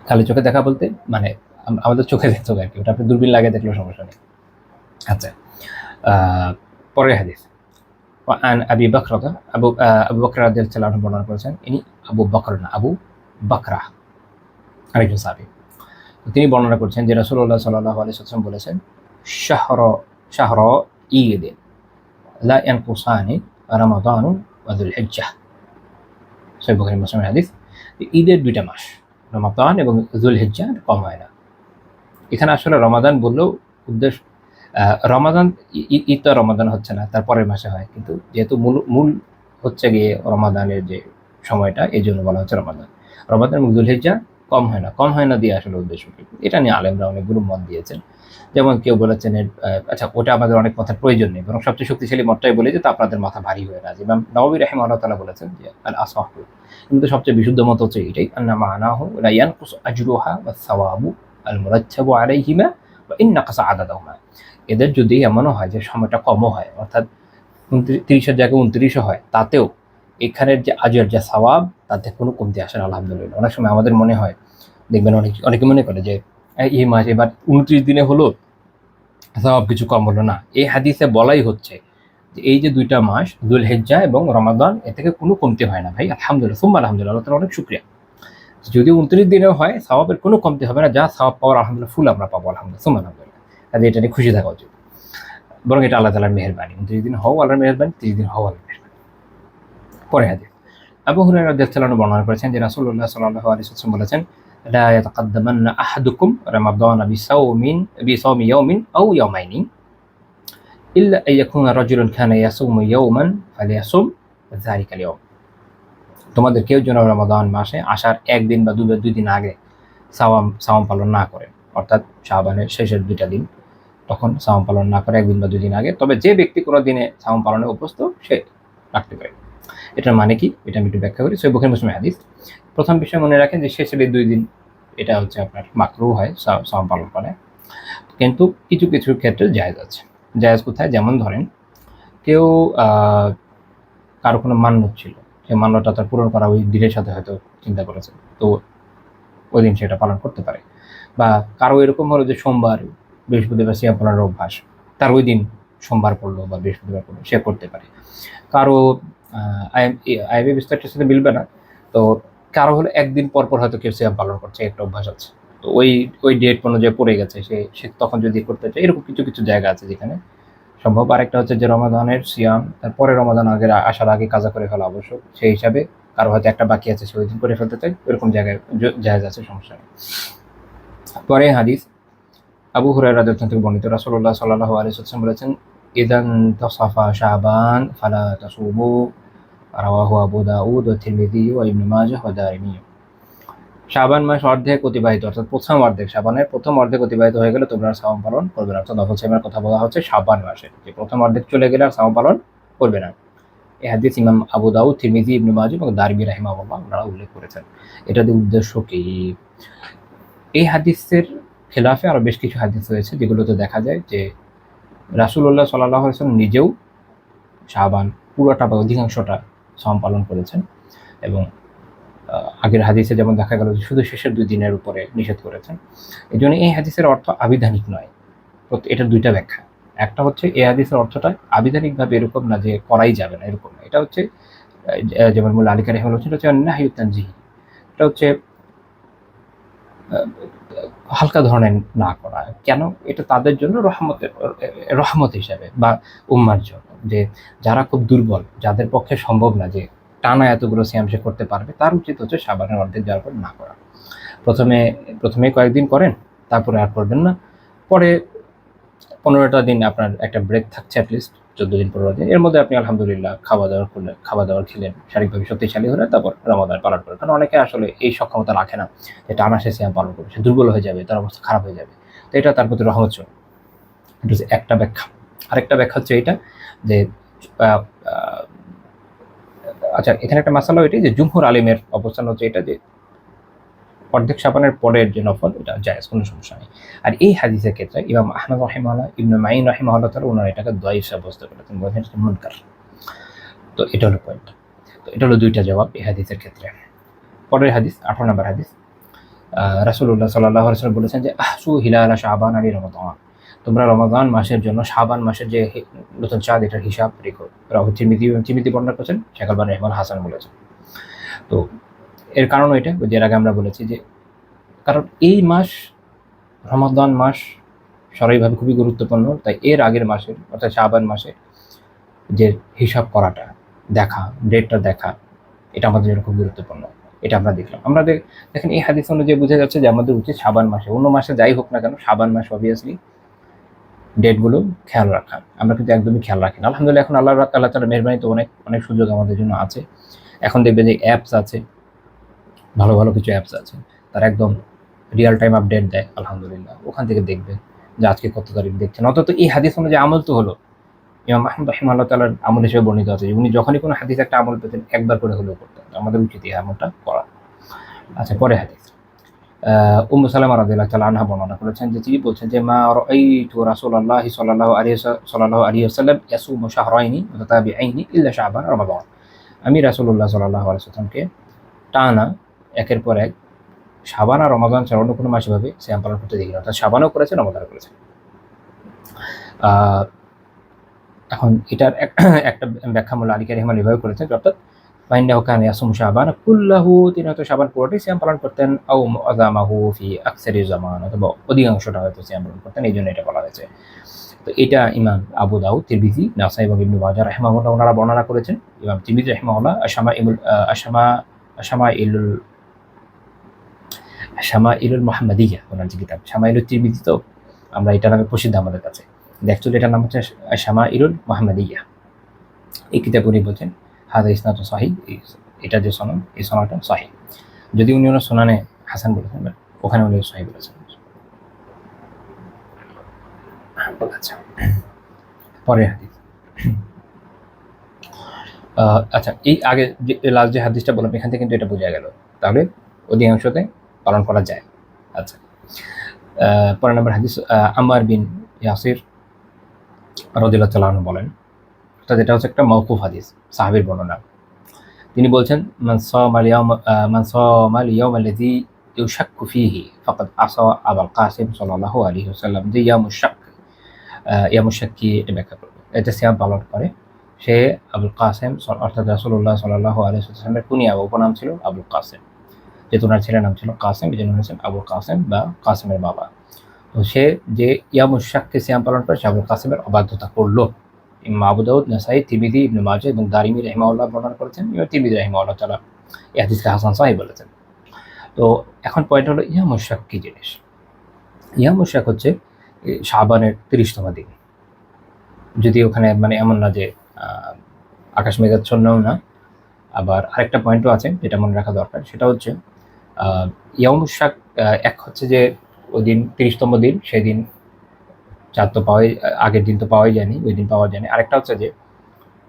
খালি চোখে দেখা বলতে মানে আমাদের চোখে দেখতে হবে আর কি, ওটা আপনি দূরবীন লাগিয়ে দেখলেও সমস্যা নেই। আচ্ছা, পরের হাদিস, আন আবি বকরা, আবু বকর রাদিয়াল্লাহু আনহু বর্ণনা করেছেন, ইনি আবু বকর না, আবু বকরা আরেকজন সাহাবী। তিনি বর্ণনা করছেন যে রাসূলুল্লাহ সাল্লাল্লাহু আলাইহি ওয়াসাল্লাম বলেছেন, শাহর ঈদ লা ইয়ানকুসানি রমাদান ওয়া যুলহিজ্জাহ। সহিহ বুখারী মুসলিমের হাদিস। ঈদের দুইটা মাস, রমাদান এবং যুলহিজ্জা, কম হয় না। এখানে আসলে রমাদান বললেও উদ্দেশ্য রমাদান, ঈদ তো রমাদান হচ্ছে না, তার পরের মাসে হয়, কিন্তু যেহেতু মূল হচ্ছে গিয়ে রমাদানের যে সময়টা, এই জন্য বলা হচ্ছে রমাদান। রমাদান এবং যুলহিজ্জা কম হয় না দিয়ে আসলে উদ্দেশ্য কি, এটা নিয়ে আলেমরা অনেকগুলো মত দিয়েছেন। যেমন কেউ বলেছেন আচ্ছা ওটা আমাদের অনেক কথার প্রয়োজন নেই, বরং সবচেয়ে শক্তিশালী মতটাই বলে যে তা আপনাদের মাথা ভারী হয়ে না। ইমাম নওয়াবী রাহিমাহুল্লাহ তাআলা বলেছেন যে আল আসাহু, কিন্তু সবচেয়ে বিশুদ্ধ মত হচ্ছে এটাই, আন্না মানাহু লা ইয়ানকুসু আজরুহা ওয়াস সাওয়াবু আল মুরাত্তাবু আলাইহিমা ওয়া ইন নাকাসা আদাদুহুমা। এদের যদি এমনও হয় যে সময়টা কমও হয়, অর্থাৎ 30-এর জায়গায় 29 হয়, তাতেও এখানের যে আজর, যে সওয়াব, তাতে কোনো কমতি আসে না আলহামদুলিল্লাহ। অনেক সময় আমাদের মনে হয়, দেখবেন অনেকে মনে করে যে এই মাস এবার 29 দিনে হলো, সওয়াব কিছু কম হলো না। এই হাদিসে বলাই হচ্ছে যে এই যে দুইটা মাস যুলহিজ্জা এবং রমাদান, এ থেকে কোনো কমতি হয় না ভাই, আলহামদুলিল্লাহ, সুম্মা আলহামদুলিল্লাহ, আল্লাহ তাআলা অনেক শুকরিয়া। যদি 29 দিনেও হয়, সওয়াবের কোনো কমতি হবে না, যা সওয়াব পাওয়ার আলহামদুলিল্লাহ ফুল আমরা পাবো, আলহামদুলিল্লাহ, সুম্মা আলহামদুলিল্লাহ। কাজে এটা নিয়ে খুশি থাকা উচিত, বরং এটা আল্লাহ তাআলার মেহেরবানি। 29 দিন হও আল্লাহর মেহেরবানি, 30 দিন হও আল্লাহর মেহেরবানি। পরে হাদিস, আবু হুরায়রা রাদিয়াল্লাহু আনহু বর্ণনা করেছেন যে রাসূলুল্লাহ সাল্লাল্লাহু আলাইহি ওয়াসাল্লাম বলেছেন, লা ইয়াতাকাদ্দামান্না আহাদুকুম রমাদান বিসাওমি ইয়াওমিন আও ইয়াওমাইনি ইল্লা আইয়াকুনা রাজুলুন কানা ইয়াসুমু ইয়াওমান ফালিয়াসুম যালিকাল ইয়াওম। তোমাদের কেউ যেন রমাদান মাসে আসার একদিন বা দুই দিন আগে সাওম পালন না করেন, অর্থাৎ শাবানের শেষের 2টা দিন, তখন সাওম পালন না করে একদিন বা 2 দিন আগে। তবে যে ব্যক্তি কোনো দিনে সাওম পালনে অভ্যস্ত, সে রাখতে পারে। এটার মানে কি, এটা আমি একটু ব্যাখ্যা করি। সহিহ বুখারী মুসলিম হাদিস। প্রথম বিষয় মনে রাখেন যে শেষের 2 দিন, এটা হচ্ছে আপনার মাকরুহ হয় সাওম পালন করে, কিন্তু কিছু কিছু ক্ষেত্রে জায়েজ আছে। জায়েজ কোথায়? যেমন ধরেন কেউ কারো কোনো মান্যত ছিল, সে মান্যতটা তার পূরণ করা ওই দিনের সাথে হয়তো চিন্তা করেছে, তো ওই দিন সেটা পালন করতে পারে। বা কারো এরকম হলো যে সোমবার বৃহস্পতিবার সিয়াম পালনের অভ্যাস, তার ওই দিন সোমবার পড়লো বা বৃহস্পতিবার পড়লো, সে করতে পারে। কারো আইএমএ বিস্তারটার সাথে মিলবে না, তো কারো হলো একদিন পর হয়তো কেউ সিয়াম পালন করছে, একটা অভ্যাস আছে, তো ওই ডেট অনুযায়ী পড়ে গেছে, সে তখন যদি করতে চায়, এরকম কিছু কিছু জায়গা আছে যেখানে সম্ভব। আরেকটা হচ্ছে যে রমাদানের সিয়াম তারপরে রমাদান আসার আগে কাজা করে ফেলা আবশ্যক, সেই হিসাবে কারো হয়তো একটা বাকি আছে, সে ওই দিন করে ফেলতে চায়, এরকম জায়গায় জায়েজ আছে, সমস্যা নেই। পরে হাদিস, আবু হুরায়রা রাদিয়াল্লাহু থেকে বর্ণিত, রাসূলুল্লাহ সাল্লাল্লাহু আলাইহি ওয়াসাল্লাম বলেছেন, ইদান তাসাফা শাবান ফালা তাসুমু, রাওয়াহু আবু দাউদ ওয়া তিরমিজি ওয়া ইবনে মাজাহ ওয়া দারিমি। শাবান মাস অর্ধেক অতিবাহিত, অর্থাৎ প্রথম অর্ধেক, শাবানের প্রথম অর্ধেক অতিবাহিত হয়ে গেলে তোমরা সাওম পালন করবে না। অর্থাৎ নফল সিয়ামের কথা বলা হচ্ছে শাবান মাসে, যে প্রথম অর্ধেক চলে গেলে আর সাওম পালন করবে না। এই হাদিস ইমাম আবু দাউদ, তিরমিজি, ইবনে মাজাহ এবং দারিমি রাহিমাহুল্লাহ ওনারা উল্লেখ করেছেন। এটাতে উদ্দেশ্য কি? এই হাদিসের খেলাফে আরো বেশ কিছু হাদিস রয়েছে, যেগুলোতে দেখা যায় যে রাসূলুল্লাহ সাল্লাল্লাহু আলাইহি ওয়াসাল্লাম নিজেও শাবান পুরোটা বা অধিকাংশটা সাওম পালন করেছেন, এবং আগের হাদিসে যেমন দেখা গেল যে শুধু শেষের 2 দিনের উপরে নিষেধ করেছেন। এই জন্য এই হাদিসের অর্থ আবিধানিক নয়। এটার 2টা ব্যাখ্যা। একটা হচ্ছে এই হাদিসের অর্থটা আবিধানিকভাবে এরকম না যে করাই যাবে না, এরকম না। এটা হচ্ছে যেমন মুল্লা আলী কারি বলেছেন, এটা হচ্ছে নাহয়ুত তানজিহি। এটা হচ্ছে হালকা ধরনের না করা। কেন? এটা তাদের জন্য রহমত হিসাবে বা উম্মার জন্য, যে যারা খুব দুর্বল, যাদের পক্ষে সম্ভব না যে টানা এতগুলো সিয়াম সে করতে পারবে, তার উচিত হচ্ছে শাবানের অর্ধেক যাওয়ার পর না করা। প্রথমে কয়েকদিন করেন, তারপরে আর করবেন না। পরে 15টা দিন আপনার একটা ব্রেক থাকছে, অ্যাটলিস্ট 14 দিন 15 দিন, এর মধ্যে আপনি আলহামদুলিল্লাহ খাওয়া দাওয়ার খেলেন, শারীরিকভাবে শক্তিশালী হলে তারপর রমাদান পালন করেন। কারণ অনেকে আসলে এই সক্ষমতা রাখে না যে টানা সে সিয়াম পালন করবে, সে দুর্বল হয়ে যাবে, তার অবস্থা খারাপ হয়ে যাবে। তো এটা তার প্রতি রহমত ছিল। এটা হচ্ছে একটা ব্যাখ্যা। আরেকটা ব্যাখ্যা হচ্ছে এটা যে আচ্ছা, এখানে একটা মাসালা এটাই যে জুমহুর আলিমের অবস্থান হচ্ছে এটা যে অর্ধেক শাবানের পরের যে নফল, এটা জায়েজ, কোনো সমস্যা নেই। আর এই হাদিসের ক্ষেত্রে ইমাম আহমদ রাহিমাহুল্লাহ, ইবনে মাইন রাহিমাহুল্লাহ তাআলা ওনারা এটাকে দাঈফ সাব্যস্ত করেছেন, বলেছেন এটা মুনকার। তো এটা হলো পয়েন্ট। তো এটা হলো 2টা জবাব এই হাদিসের ক্ষেত্রে। পরের হাদিস 18 নম্বর হাদিস। রাসূলুল্লাহ সাল্লাল্লাহু আলাইহি ওয়াসাল্লাম বলেছেন যে আহসু হিলালা শাবান আলি রমাদান, তোমরা রমাদান মাসের জন্য শাবান মাসের যে নতুন চাঁদ, এটার হিসাব রেখো। রাহু তিরমিজি বর্ণনা করেছেন, শেখ আলবানী রাহিমাহুল্লাহ হাসান বলেছেন। তো এর কারণ এটা যে এর আগে আমরা বলেছি যে কারণ এই মাস রমাদান মাস শারীরিকভাবে খুবই গুরুত্বপূর্ণ, তাই এর আগের মাসের অর্থাৎ শাবান মাসে যে হিসাব করাটা, দেখা, ডেটটা দেখা, এটা আমাদের জন্য খুব গুরুত্বপূর্ণ। এটা আমরা দেখলাম। দেখেন এই হাদিস অনুযায়ী বোঝা যাচ্ছে যে আমাদের উচিত শাবান মাসে, অন্য মাসে যাই হোক না কেন, শাবান মাস অবভিয়াসলি ডেটগুলো খেয়াল রাখা। আমরা কিন্তু একদমই খেয়াল রাখি না। আলহামদুলিল্লাহ এখন আল্লাহ তাআলার মেহেরবানিতে অনেক সুযোগ আমাদের জন্য আছে। এখন দেখবেন যে অ্যাপস আছে, ভালো ভালো কিছু অ্যাপস আছে, তারা একদম রিয়েল টাইম আপডেট দেয়। আলহামদুলিল্লাহ ওখান থেকে দেখবে যে আজকে কত তারিখ দেখছেন। অন্তত এই হাদিস অনুযায়ী আমল তো হলো। ইমাম আহমদ রাহিমাহুল্লাহ তাআলার আমল হিসেবে বর্ণিত আছে, উনি যখনই কোনো হাদিস একটা আমল পেতেন একবার করে হলেও করতেন। আমাদের উচিত এই আমলটা করা। আচ্ছা, পরে হাদিস উম্মু সালামা রাদিয়াল্লাহু তাআলা আনহা বর্ণনা করেছেন যে তিনি বলছেন যে মা রাআইতু রাসূলুল্লাহ সাল্লাল্লাহু আলাইহি ওয়াসাল্লাম ইয়াসুমু শাহরাইনি মুতাতাবিআইনি ইল্লা শাবান ওয়া রমাদান। আমি রাসূলুল্লাহ সাল্লাল্লাহু আলাইহি ওয়াসাল্লামকে টানা একের পর এক শাবান আর রমাদান ছাড়া অন্য কোনো মাসে ভাবে সিয়াম পালন করতে দেখি না, অর্থাৎ শাবানও করেছেন, রমাদানও করেছেন। এখন এটার একটা ব্যাখ্যা মুল্লা আলী কারি রাহিমাহুল্লাহ এভাবে করেছেন, অর্থাৎ ফাইন্নাহু কানা ইয়াসুমু শাবান কুল্লাহু, তিনি হয়তো শাবান পুরোটাই সিয়াম পালন করতেন, আও মুআযামাহু ফি আকসারি জামান, অথবা অধিকাংশটা হয়তো সিয়াম পালন করতেন, এই জন্য এটা বলা হয়েছে। তো এটা ইমাম আবু দাউদ, তিরমিজি, নাসাই এবং ইবনে মাজাহ রাহিমাহুল্লাহ ওনারা বর্ণনা করেছেন। ইমাম তিরমিজি রাহিমাহুল্লাহ শামাইলুল মুহাম্মাদিয়া ওনার যে কিতাব, শামাইলুত তিরমিজি, তো আমরা এটার নামে প্রসিদ্ধ আমাদের কাছে। অ্যাকচুয়ালি এটার নাম হচ্ছে শামাইলুল মুহাম্মাদিয়া। এই কিতাব উনি বলছেন হাযা ইসনাদুন সহিহ, এটা যে সনদ, এই সনদটা সহিহ। যদি উনি ওনার সুনানে হাসান বলেছেন, ওখানে উনি সহিহ বলেছেন। আচ্ছা, পরের হাদিস। আচ্ছা, এই আগে যে লাস্ট যে হাদিসটা বললাম, এখান থেকে কিন্তু এটা বোঝা গেল, তাহলে অধিকাংশতে পালন করা যায়। আচ্ছা, পরের নম্বর হাদিস আম্মার বিন ইয়াসির রাদিয়াল্লাহু তাআলা আনহু বলেন, অর্থাৎ এটা হচ্ছে একটা মাওকুফ হাদিস, সাহাবীর বর্ণনা। তিনি বলছেন মান সামাল ইয়াউমাল্লাযী ইউশাক্কু ফীহি ফাকাদ আসা আবাল কাসিম সাল্লাল্লাহু আলাইহি ওয়াসাল্লাম। যে ইয়ামুশ শাক কি, এটা ব্যাখ্যা করবে। এটা সিয়াম পালন করে সে আবুল কাসেম, অর্থাৎ রাসূলুল্লাহ সাল্লাল্লাহু আলাইহি ওয়াসাল্লামের কুনিয়া বা উপনাম ছিল আবুল কাসেম, যেহেতু ওনার ছেলের নাম ছিল কাসেম, এই জন্য হয়েছেন আবুল কাসেম বা কাসেমের বাবা। তো সে যে ইয়ামুশ শাককে সিয়াম পালন করে, সে আবুল কাসেমের অবাধ্যতা করলো। ইমাম আবু দাউদ, নাসাই, তিরমিজি, ইবনে মাজাহ এবং দারিমি রাহিমাহুল্লাহ বর্ণনা করেছেন। ইমাম তিরমিজি রাহিমাহুল্লাহ তাআলা এই হাদিসকে হাসান সহিহ বলেছেন। তো এখন পয়েন্ট হলো ইয়ামুশ শাক কি জিনিস। ইয়ামুশ শাক হচ্ছে শাবানের 30তম দিন। যদি ওখানে মানে এমন না যে আকাশ মেঘাচ্ছন্নও না। আবার আরেকটা পয়েন্টও আছে যেটা মনে রাখা দরকার, সেটা হচ্ছে ইয়ামুশ শাক এক হচ্ছে যে ওই দিন 30তম দিন, সেদিন চাঁদ তো পাওয়াই, আগের দিন তো পাওয়াই যায়নি, ওই দিন পাওয়া যায়নি। আরেকটা হচ্ছে যে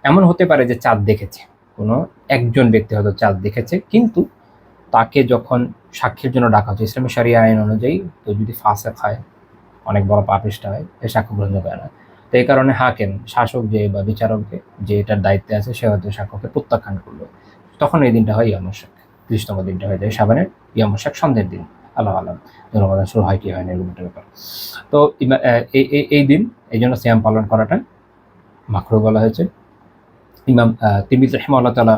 এমন হতে পারে যে চাঁদ দেখেছে, কোনো একজন ব্যক্তি হয়তো চাঁদ দেখেছে, কিন্তু তাকে যখন সাক্ষীর জন্য ডাকা হচ্ছে, ইসলামী শরিয়া আইন অনুযায়ী তো যদি ফাসেক হয়, অনেক বড় পাপিষ্ঠ হয়, সে সাক্ষ্য গ্রহণ করে না। তো এই কারণে হাকিম, শাসক যে বা বিচারক যে এটার দায়িত্বে আছে, সে হয়তো সাক্ষ্যকে প্রত্যাখ্যান করলো, তখন এই দিনটা হয় ইয়ামুশ শাক। 30তম দিনটা হয়ে যায় শাবানের ইয়ামুশ শাক সন্ধ্যের দিন। আল্লাহ আলম রমাদান শুরু হয় কি হয় না এরকম একটা ব্যাপার। তো এই দিন এই জন্য সিয়াম পালন করাটা মাকরুহ বলা হয়েছে। ইমাম তিরমিজি রাহিমাহুল্লাহ তাআলা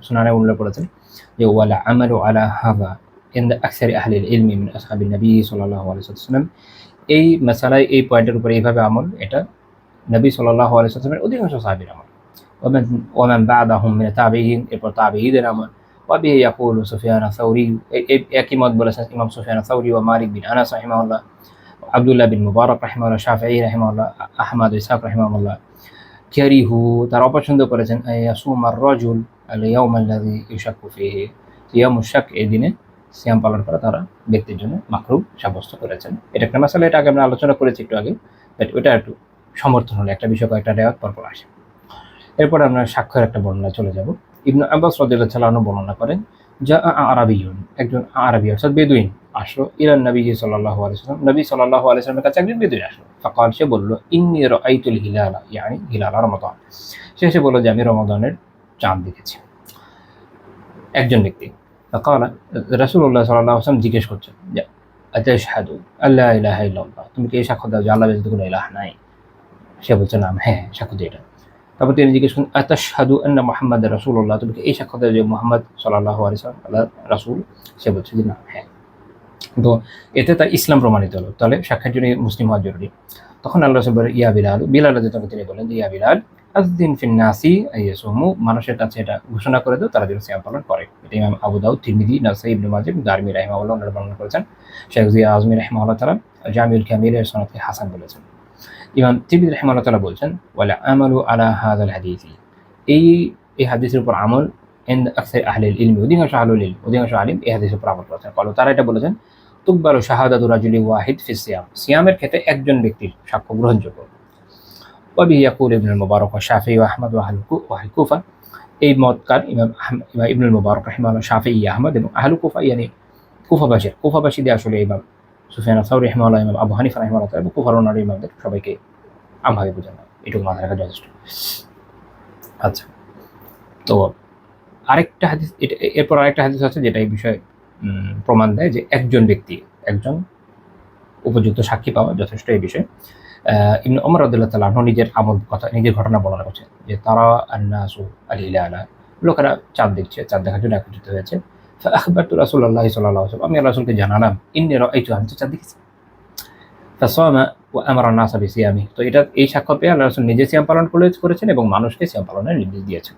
সুনানে উল্লেখ করেছেন যে ওয়ালা আমালু আলা হাযা ইনদা আকসারি আহলিল ইলমি মিন আসহাবিন নবী সাল্লাল্লাহু আলাইহি ওয়াসাল্লাম। এই মাসালায় এই পয়েন্টের উপরে এইভাবে আমল, এটা নবী সাল্লাল্লাহু আলাইহি ওয়াসাল্লামের অধিকাংশ সাহাবীর আমল। ওয়ামান বা'দাহুম মিনাত তাবিঈন, এরপর তাবিঈদের আমল। ওয়া বিহি ইয়াকুলু সুফিয়ান আস-সাউরি, একই মত বলেছেন ইমাম সুফিয়ান আস-সাউরি ওয়া মালিক বিন আনাস রাহিমাহুল্লাহ, আব্দুল্লাহ বিন মুবারক রাহিমাহুল্লাহ, শাফিঈ রাহিমাহুল্লাহ, আহমদ ইসহাক রাহিমাহুল্লাহ। কারিহু, তারা অপছন্দ করেছেন ইয়াসুমার রাজুল আল ইয়াউম আল্লাযী ইউশাক্কু ফীহি, ইয়ামুশ শাক, এই দিনে সিয়াম পালন করা তারা ব্যক্তির জন্য মাকরুহ সাব্যস্ত করেছেন। এটা একটা মাসালা, এটা আগে আমরা আলোচনা করেছি একটু আগে, বাট ওটা একটু সমর্থন হলো, একটা বিষয় কয়েকটা রেওয়াত পরপর আসে। এরপর আমরা সাক্ষ্যের একটা বর্ণনা চলে যাব। ইবনে আব্বাস রাদিয়াল্লাহু তাআলা আনহু বর্ণনা করেন, যা আরাবিয়ুন, একজন আরবি অর্থাৎ বেদুইন আসলো ইলান নবী সাল্লাল্লাহু আলাইহি ওয়াসাল্লাম, নবী সাল্লাল্লাহু আলাইহি ওয়াসাল্লামের কাছে একজন বেদুইন আসলো। ফাকাল, সে বলল, ইন্নী রাআইতুল হিলালা, ইয়ানি হিলাল রমাদান, সে এসে বলল যে আমি রমাদানের চাঁদ দেখেছি। একজন ব্যক্তি। ফাকাল, রাসূলুল্লাহ সাল্লাল্লাহু আলাইহি ওয়াসাল্লাম জিজ্ঞেস করছেন যে আতাশহাদু আল্লা ইলাহা ইল্লাল্লাহ, তুমি কি এই সাক্ষ্য দাও যে আল্লাহ ব্যতীত কোনো ইলাহ নাই? সে বলছে নাম, হ্যাঁ সাক্ষ্য দিই এটা। তারপর তিনি জিজ্ঞেস করেন আতাশহাদু আন্না মুহাম্মাদার রাসূলুল্লাহ, তুমি কি এই সাক্ষ্য দাও যে মুহাম্মদ সাল্লাল্লাহু আলাইহি ওয়াসাল্লাম আল্লাহর রাসূল? সে বলছে যে না, হ্যাঁ। তো এতে তার ইসলাম প্রমাণিত হলো, তাহলে সাক্ষ্যের জন্য মুসলিম হওয়া জরুরি। তখন আল্লাহ রাসূল বলেন, ইয়া বিলাল, বিলাল রাদিয়াল্লাহু তাআলা তিনি বলেন যে ইয়া বিলাল আযদিন ফিন নাসি আইয়াসুমু, মানুষের কাছে এটা ঘোষণা করে দাও তারা যেন সিয়াম পালন করে। এটা ইমাম আবু দাউদ, তিরমিজি, নাসাঈ, ইবনে মাজাহ, দারমি রাহিমাহুল্লাহ ওনারা বর্ণনা করেছেন। শেখ জিয়া আজমি রাহিমাহুল্লাহ তাআলা জামিউল কামিলের সনদকে হাসান বলেছেন। ইমাম তিরমিজি রাহিমাহুল্লাহ তাআলা বলছেন, ওয়ালা আমালু আলা হাযাল হাদীসি, এই হাদিসের উপর আমল ইনদ আকসার আহলিল ইলমি, অধিকাংশ আহলুল ইলম, অধিকাংশ আলিম এই হাদিসের উপর আমল করেছেন। কারণ তারা এটা বলেছেন, তুকবালু শাহাদাতু রাজুলি ওয়াহিদ ফি সিয়াম, সিয়ামের ক্ষেত্রে একজন ব্যক্তির সাক্ষ্য গ্রহণযোগ্য। ওয়া বিহি ইয়াকুল ইবনুল মুবারক ওয়া শাফিঈ ওয়া আহমদ ওয়া আহলুল কুফা, এই মতকার ইমাম ইবনুল মুবারক রাহিমাহুল্লাহ, শাফিঈ, আহমদ এবং আহলুল কুফা, ইয়ানি কুফাবাসীদের আসলে ইমাম সুফিয়ান আস-সাউরি রাহিমাহুল্লাহ, ইমাম আবু হানিফা রাহিমাহুল্লাহ এবং কুফার অন্যান্য ইমামদের সবাইকে আমভাবে বোঝানো, এটুকু মাথায় রাখা যথেষ্ট। আচ্ছা, তো আরেকটা হাদিস, এরপর আরেকটা হাদিস আছে যেটা এই বিষয়ে প্রমাণ দেয় যে একজন ব্যক্তি, একজন উপযুক্ত সাক্ষী পাওয়া যথেষ্ট এই বিষয়ে। ইবনে ওমর রাদিয়াল্লাহু তাআলা আনহু নিজের আমল কথা, নিজের ঘটনা বর্ণনা করছেন যে তারা আন-নাসু আল-হিলালা, লোকেরা চাঁদ দেখছে, চাঁদ দেখার জন্য একত্রিত হয়েছে। ফাআখবারতু রাসূলুল্লাহ সাল্লাল্লাহু আলাইহি ওয়াসাল্লাম, আমি আল্লাহ রাসূলকে জানালাম, ইন্নী রাআইতু, আমি চাঁদ দেখেছি। ফাসামা ওয়া আমারা আন-নাসা বিসিয়ামি, তো এটা এই সাক্ষ্য পেয়ে আল্লাহ রাসূল নিজে সিয়াম পালন করেছেন এবং মানুষকে সিয়াম পালনের নির্দেশ দিয়েছেন।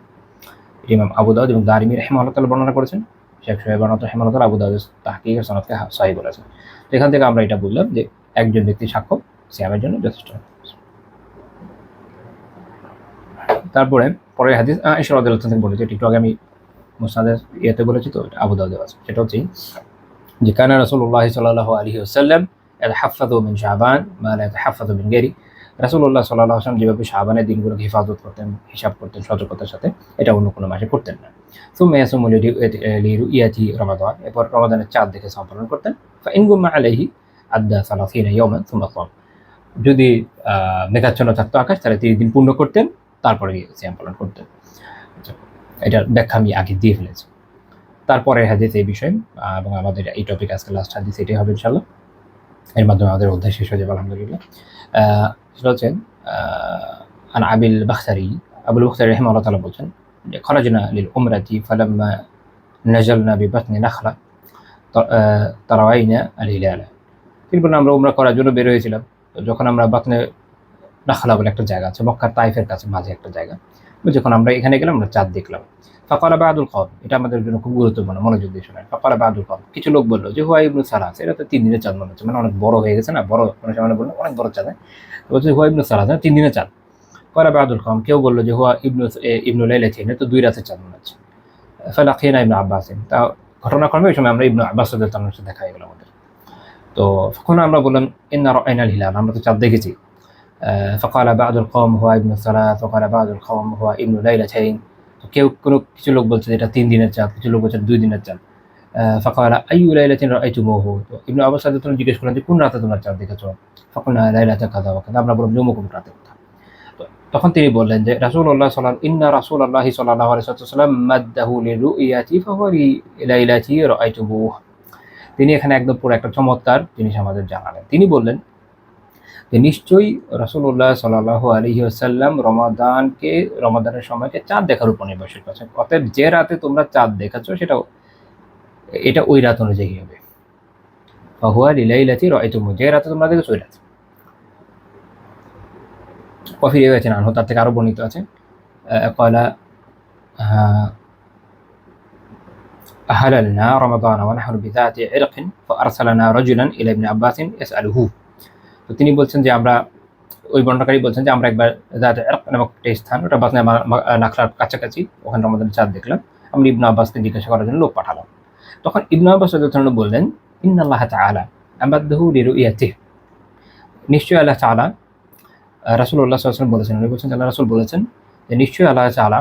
ইমাম আবু দাউদ এবং দারিমি রাহিমাহুল্লাহ তাআলা বর্ণনা করেছেন। শেখ শুআয়ব রাহিমাহুল্লাহ তাআলা আবু দাউদের তাহকিকের সনদকে সহিহ বলেছেন। তো এখান থেকে আমরা এটা বুঝলাম যে একজন ব্যক্তির সাক্ষ্য সিয়ামের জন্য যথেষ্ট। তারপরে পরের হাদিস আয়েশা রাদিয়াল্লাহু তাআলা থেকে বলেছে, একটু আগে আমি মুসনাদের ইয়েতে বলেছি, তো এটা আবু দাউদে আছে। সেটা হচ্ছে যে কানা রাসূলুল্লাহ সাল্লাল্লাহু আলাইহি ওয়াসাল্লাম ইয়াতাহাফাযু মিন শাবান মা লা ইয়াতাহাফাযু মিন গায়রি, রাসূলুল্লাহ সাল্লাল্লাহু আলাইহি ওয়াসাল্লাম যেভাবে শাবানের দিনগুলোকে হেফাজত করতেন, হিসাব করতেন সতর্কতার সাথে, এটা অন্য কোনো মাসে করতেন না। সুম্মা ইয়াসুমু লিরুইয়াতি রমাদান, এরপর রমাদানের চাঁদ দেখে সিয়াম পালন করতেন। ফাইন গুম্মা আলাইহি আদ্দা 30 ইয়াওমান সুম্মা সাম, যদি মেঘাচ্ছন্ন থাকতো আকাশ তাহলে 30 দিন পূর্ণ করতেন, তারপরে সিয়াম পালন করতেন। এটার ব্যাখ্যা আমি আগে দিয়ে ফেলেছি। তারপরে হাদিস এই বিষয়ে এবং আমাদের এই টপিক আজকে লাস্ট হাদিস এটাই হবে ইনশাআল্লাহ। এর মাধ্যমে আমাদের অধ্যায় শেষ হয়ে যাবে আলহামদুলিল্লাহ। সেটা হচ্ছে আন আবুল বাখতারি রাহিমাহুল্লাহ তাআলা বলছেন যে খরাজনা লিল উমরাতি ফালাম্মা নাজালনা বিবাতনি নাখলা তারাওয়াইনা আল হিলালা, তিনি বলেন আমরা উমরা করার জন্য বের হয়েছিলাম, তো যখন আমরা বাতনে নাখলা বলে একটা জায়গা আছে মক্কার তাইফের কাছে মাঝে একটা জায়গা, যখন আমরা এখানে গেলাম আমরা চাঁদ দেখলাম। ফাকালা বাদুল কওম, এটা আমাদের জন্য খুব গুরুত্বপূর্ণ, মনোযোগ দিয়ে শোনেন। ফাকালা বাদুল কওম, কিছু লোক বললো যে হুয়া ইবনু সালাস, এটা তো 3 দিনের চাঁদ মনে হচ্ছে, মানে অনেক বড় হয়ে গেছে না, বড় মানে সামনে বললো অনেক বড় চাঁদ, বলছে হুয়া ইবনু সালাস 3 দিনের চাঁদ। কালা বাদুল কওম, কেউ বললো যে হুয়া ইবনু লাইলাতাইন, তো 2 রাতের চাঁদ মনে হচ্ছে। ফালাকিনা ইবনে আব্বাস, তা ঘটনাক্রমে এই সময় আমরা ইবনে আব্বাস রাদিয়াল্লাহু তাআলার সাথে দেখা হয়ে গেল আমাদের। তো তখন আমরা বললাম ইন্না রাআইনাল হিলাল, আমরা তো চাঁদ দেখেছি। ফাকালা বাদুল কওম হুয়া ইবনু সালাস, ফাকালা বাদুল কওম হুয়া ইবনু লাইলাতাইন, কেউ কিছু লোক বলছে এটা 3 দিনের চাঁদ, কিছু লোক বলছে 2 দিনের চাঁদ। ফাকালা আইয়ু লাইলাতিন রাআইতুমুহু, তো ইবনে আব্বাস রাদিয়াল্লাহু তাআলা জিজ্ঞেস করলেন যে কোন রাতে তোমরা চাঁদ দেখেছো? ফাকালনা লাইলাতা কাযা ওয়া কাযা, আমরা বললাম যে অমুক রাতে কথা। তো তখন তিনি বললেন যে রাসূলুল্লাহ ইন্না রাসূলাল্লাহি সাল্লাল্লাহু আলাইহি ওয়াসাল্লাম মাদ্দাহু লিরুইয়াতি ফাওয়ারি লাইলাতি রাআইতুহু। তিনি এখানে একদম পুরো একটা চমৎকার জিনিস আমাদের জানালেন। তিনি বললেন যে নিশ্চয়ই রাসূলুল্লাহ সাল্লাল্লাহু আলাইহি ওয়াসাল্লাম রমাদানের সময়কে চাঁদ দেখার উপর নির্ভরশীল করেছেন। অতএব যে রাতে তোমরা চাঁদ দেখেছো এটা ওই রাত অনুযায়ী হবে। ফাহুয়া লিলাইলাতি রাআইতুহু, যে রাতে তোমরা দেখেছো ওই রাত। وفي رواية عنه তার থেকে আরো বর্ণিত আছে قال أهللنا رمضان ونحن بذات عرق فأرسلنا رجلا إلى ابن عباس يسأله। তো তিনি বলছেন যে আমরা, ওই বর্ণনাকারী বলছেন যে আমরা একবার জাত ইরক নামক একটা স্থান, ওটা বাসনা নাখলার কাছাকাছি, ওখানে রমাদানের চাঁদ দেখলাম। আমরা ইবনে আব্বাসকে জিজ্ঞাসা করার জন্য লোক পাঠালাম। তখন ইবনে আব্বাস রাদিয়াল্লাহু আনহু বললেন ইন্নাল্লাহ তাআলা আমাদাহু লিরুইয়াতিহি, নিশ্চয়ই আল্লাহ তাআলা, রাসূলুল্লাহ সাল্লাল্লাহু আলাইহি ওয়াসাল্লাম বলেছেন, উনি বলছেন আল্লাহ রাসূল বলেছেন যে নিশ্চয়ই আল্লাহ তাআলা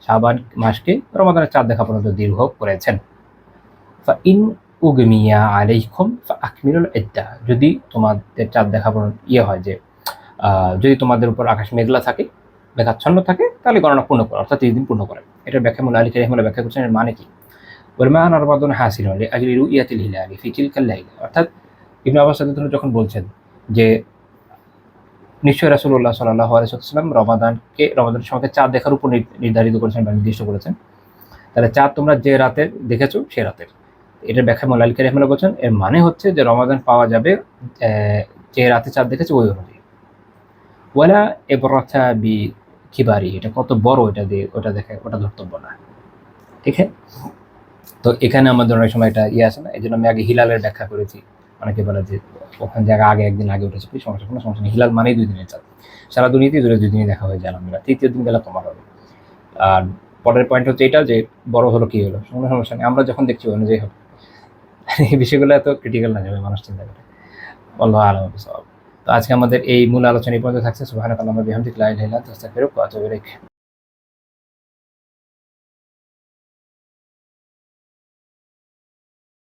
শাবান মাসকে রমাদানের চাঁদ দেখা পর্যন্ত দীর্ঘ করেছেন। ফাইন উগমিয়া আলাইকুম ফাআকমিলুল ইদ্দাহ, যদি তোমাদের চাঁদ দেখা পর্যন্ত হয় যে যদি তোমাদের উপর আকাশ মেঘলা থাকে, মেঘাচ্ছন্ন থাকে, তাহলে গণনা পূর্ণ করো, অর্থাৎ 30 দিন পূর্ণ করে। এটার ব্যাখ্যা মুল্লা আলী রাহিমাহুল্লাহ ব্যাখ্যা করছেন এর মানে কি। ওয়ালমান আরবাদুন হাসিলুন লিআজলি রুইয়াতিল হিলালি ফি তিলকাল লাইলা, অর্থাৎ ইবনে আব্বাস রাদিয়াল্লাহু আনহু যখন বলছেন যে নিশ্চয়ই রাসূলুল্লাহ সাল্লাল্লাহু আলাইহি ওয়াসাল্লাম রমাদানের সময়কে চাঁদ দেখার উপর নির্ধারিত করেছেন বা নির্দিষ্ট করেছেন, তাহলে চাঁদ তোমরা যে রাতে দেখেছো সে রাতের। এটার ব্যাখ্যা মুল্লা আলী রাহিমাহুল্লাহ বলছেন এর মানে হচ্ছে যে রমাদান পাওয়া যাবে যে রাতে চাঁদ দেখেছে ওই অনুযায়ী। ওয়ালা ইবরাতা বি কিবারি, এটা কত বড় এটা দিয়ে ওটা দেখে ওটা ধর্তব্য না, ঠিক আছে। তো এখানে আমাদের অনেক সময় এটা আসে না, এই জন্য আমি আগে হিলালের ব্যাখ্যা করেছি। অনেকে বলে যে ওখানে জায়গা আগে একদিন আগে উঠেছে, কোনো সমস্যা নেই, হিলাল মানেই 2 দিনের চাঁদ, সারা দুনিয়াতেই 2 দিনই দেখা হয়ে যায় আলহামদুলিল্লাহ, 3য় দিন গেলে তোমার হবে। আর পরের পয়েন্ট হচ্ছে এটা যে বড় হলো কি হলো, কোনো সমস্যা নেই, আমরা যখন দেখছি অনুযায়ী হবে। এই বিষয়গুলো এত ক্রিটিক্যাল না যাবে মানুষ চিন্তা করে। আল্লাহু আ'লাম বিসওয়াব। তো আজকে আমাদের এই মূল আলোচনা এই পর্যন্ত থাকছে। সুবহানাকাল্লাহুম্মা ওয়া বিহামদিকা লা ইলাহা ইল্লা আনতা আস্তাগফিরুকা ওয়া আতুবু ইলাইক।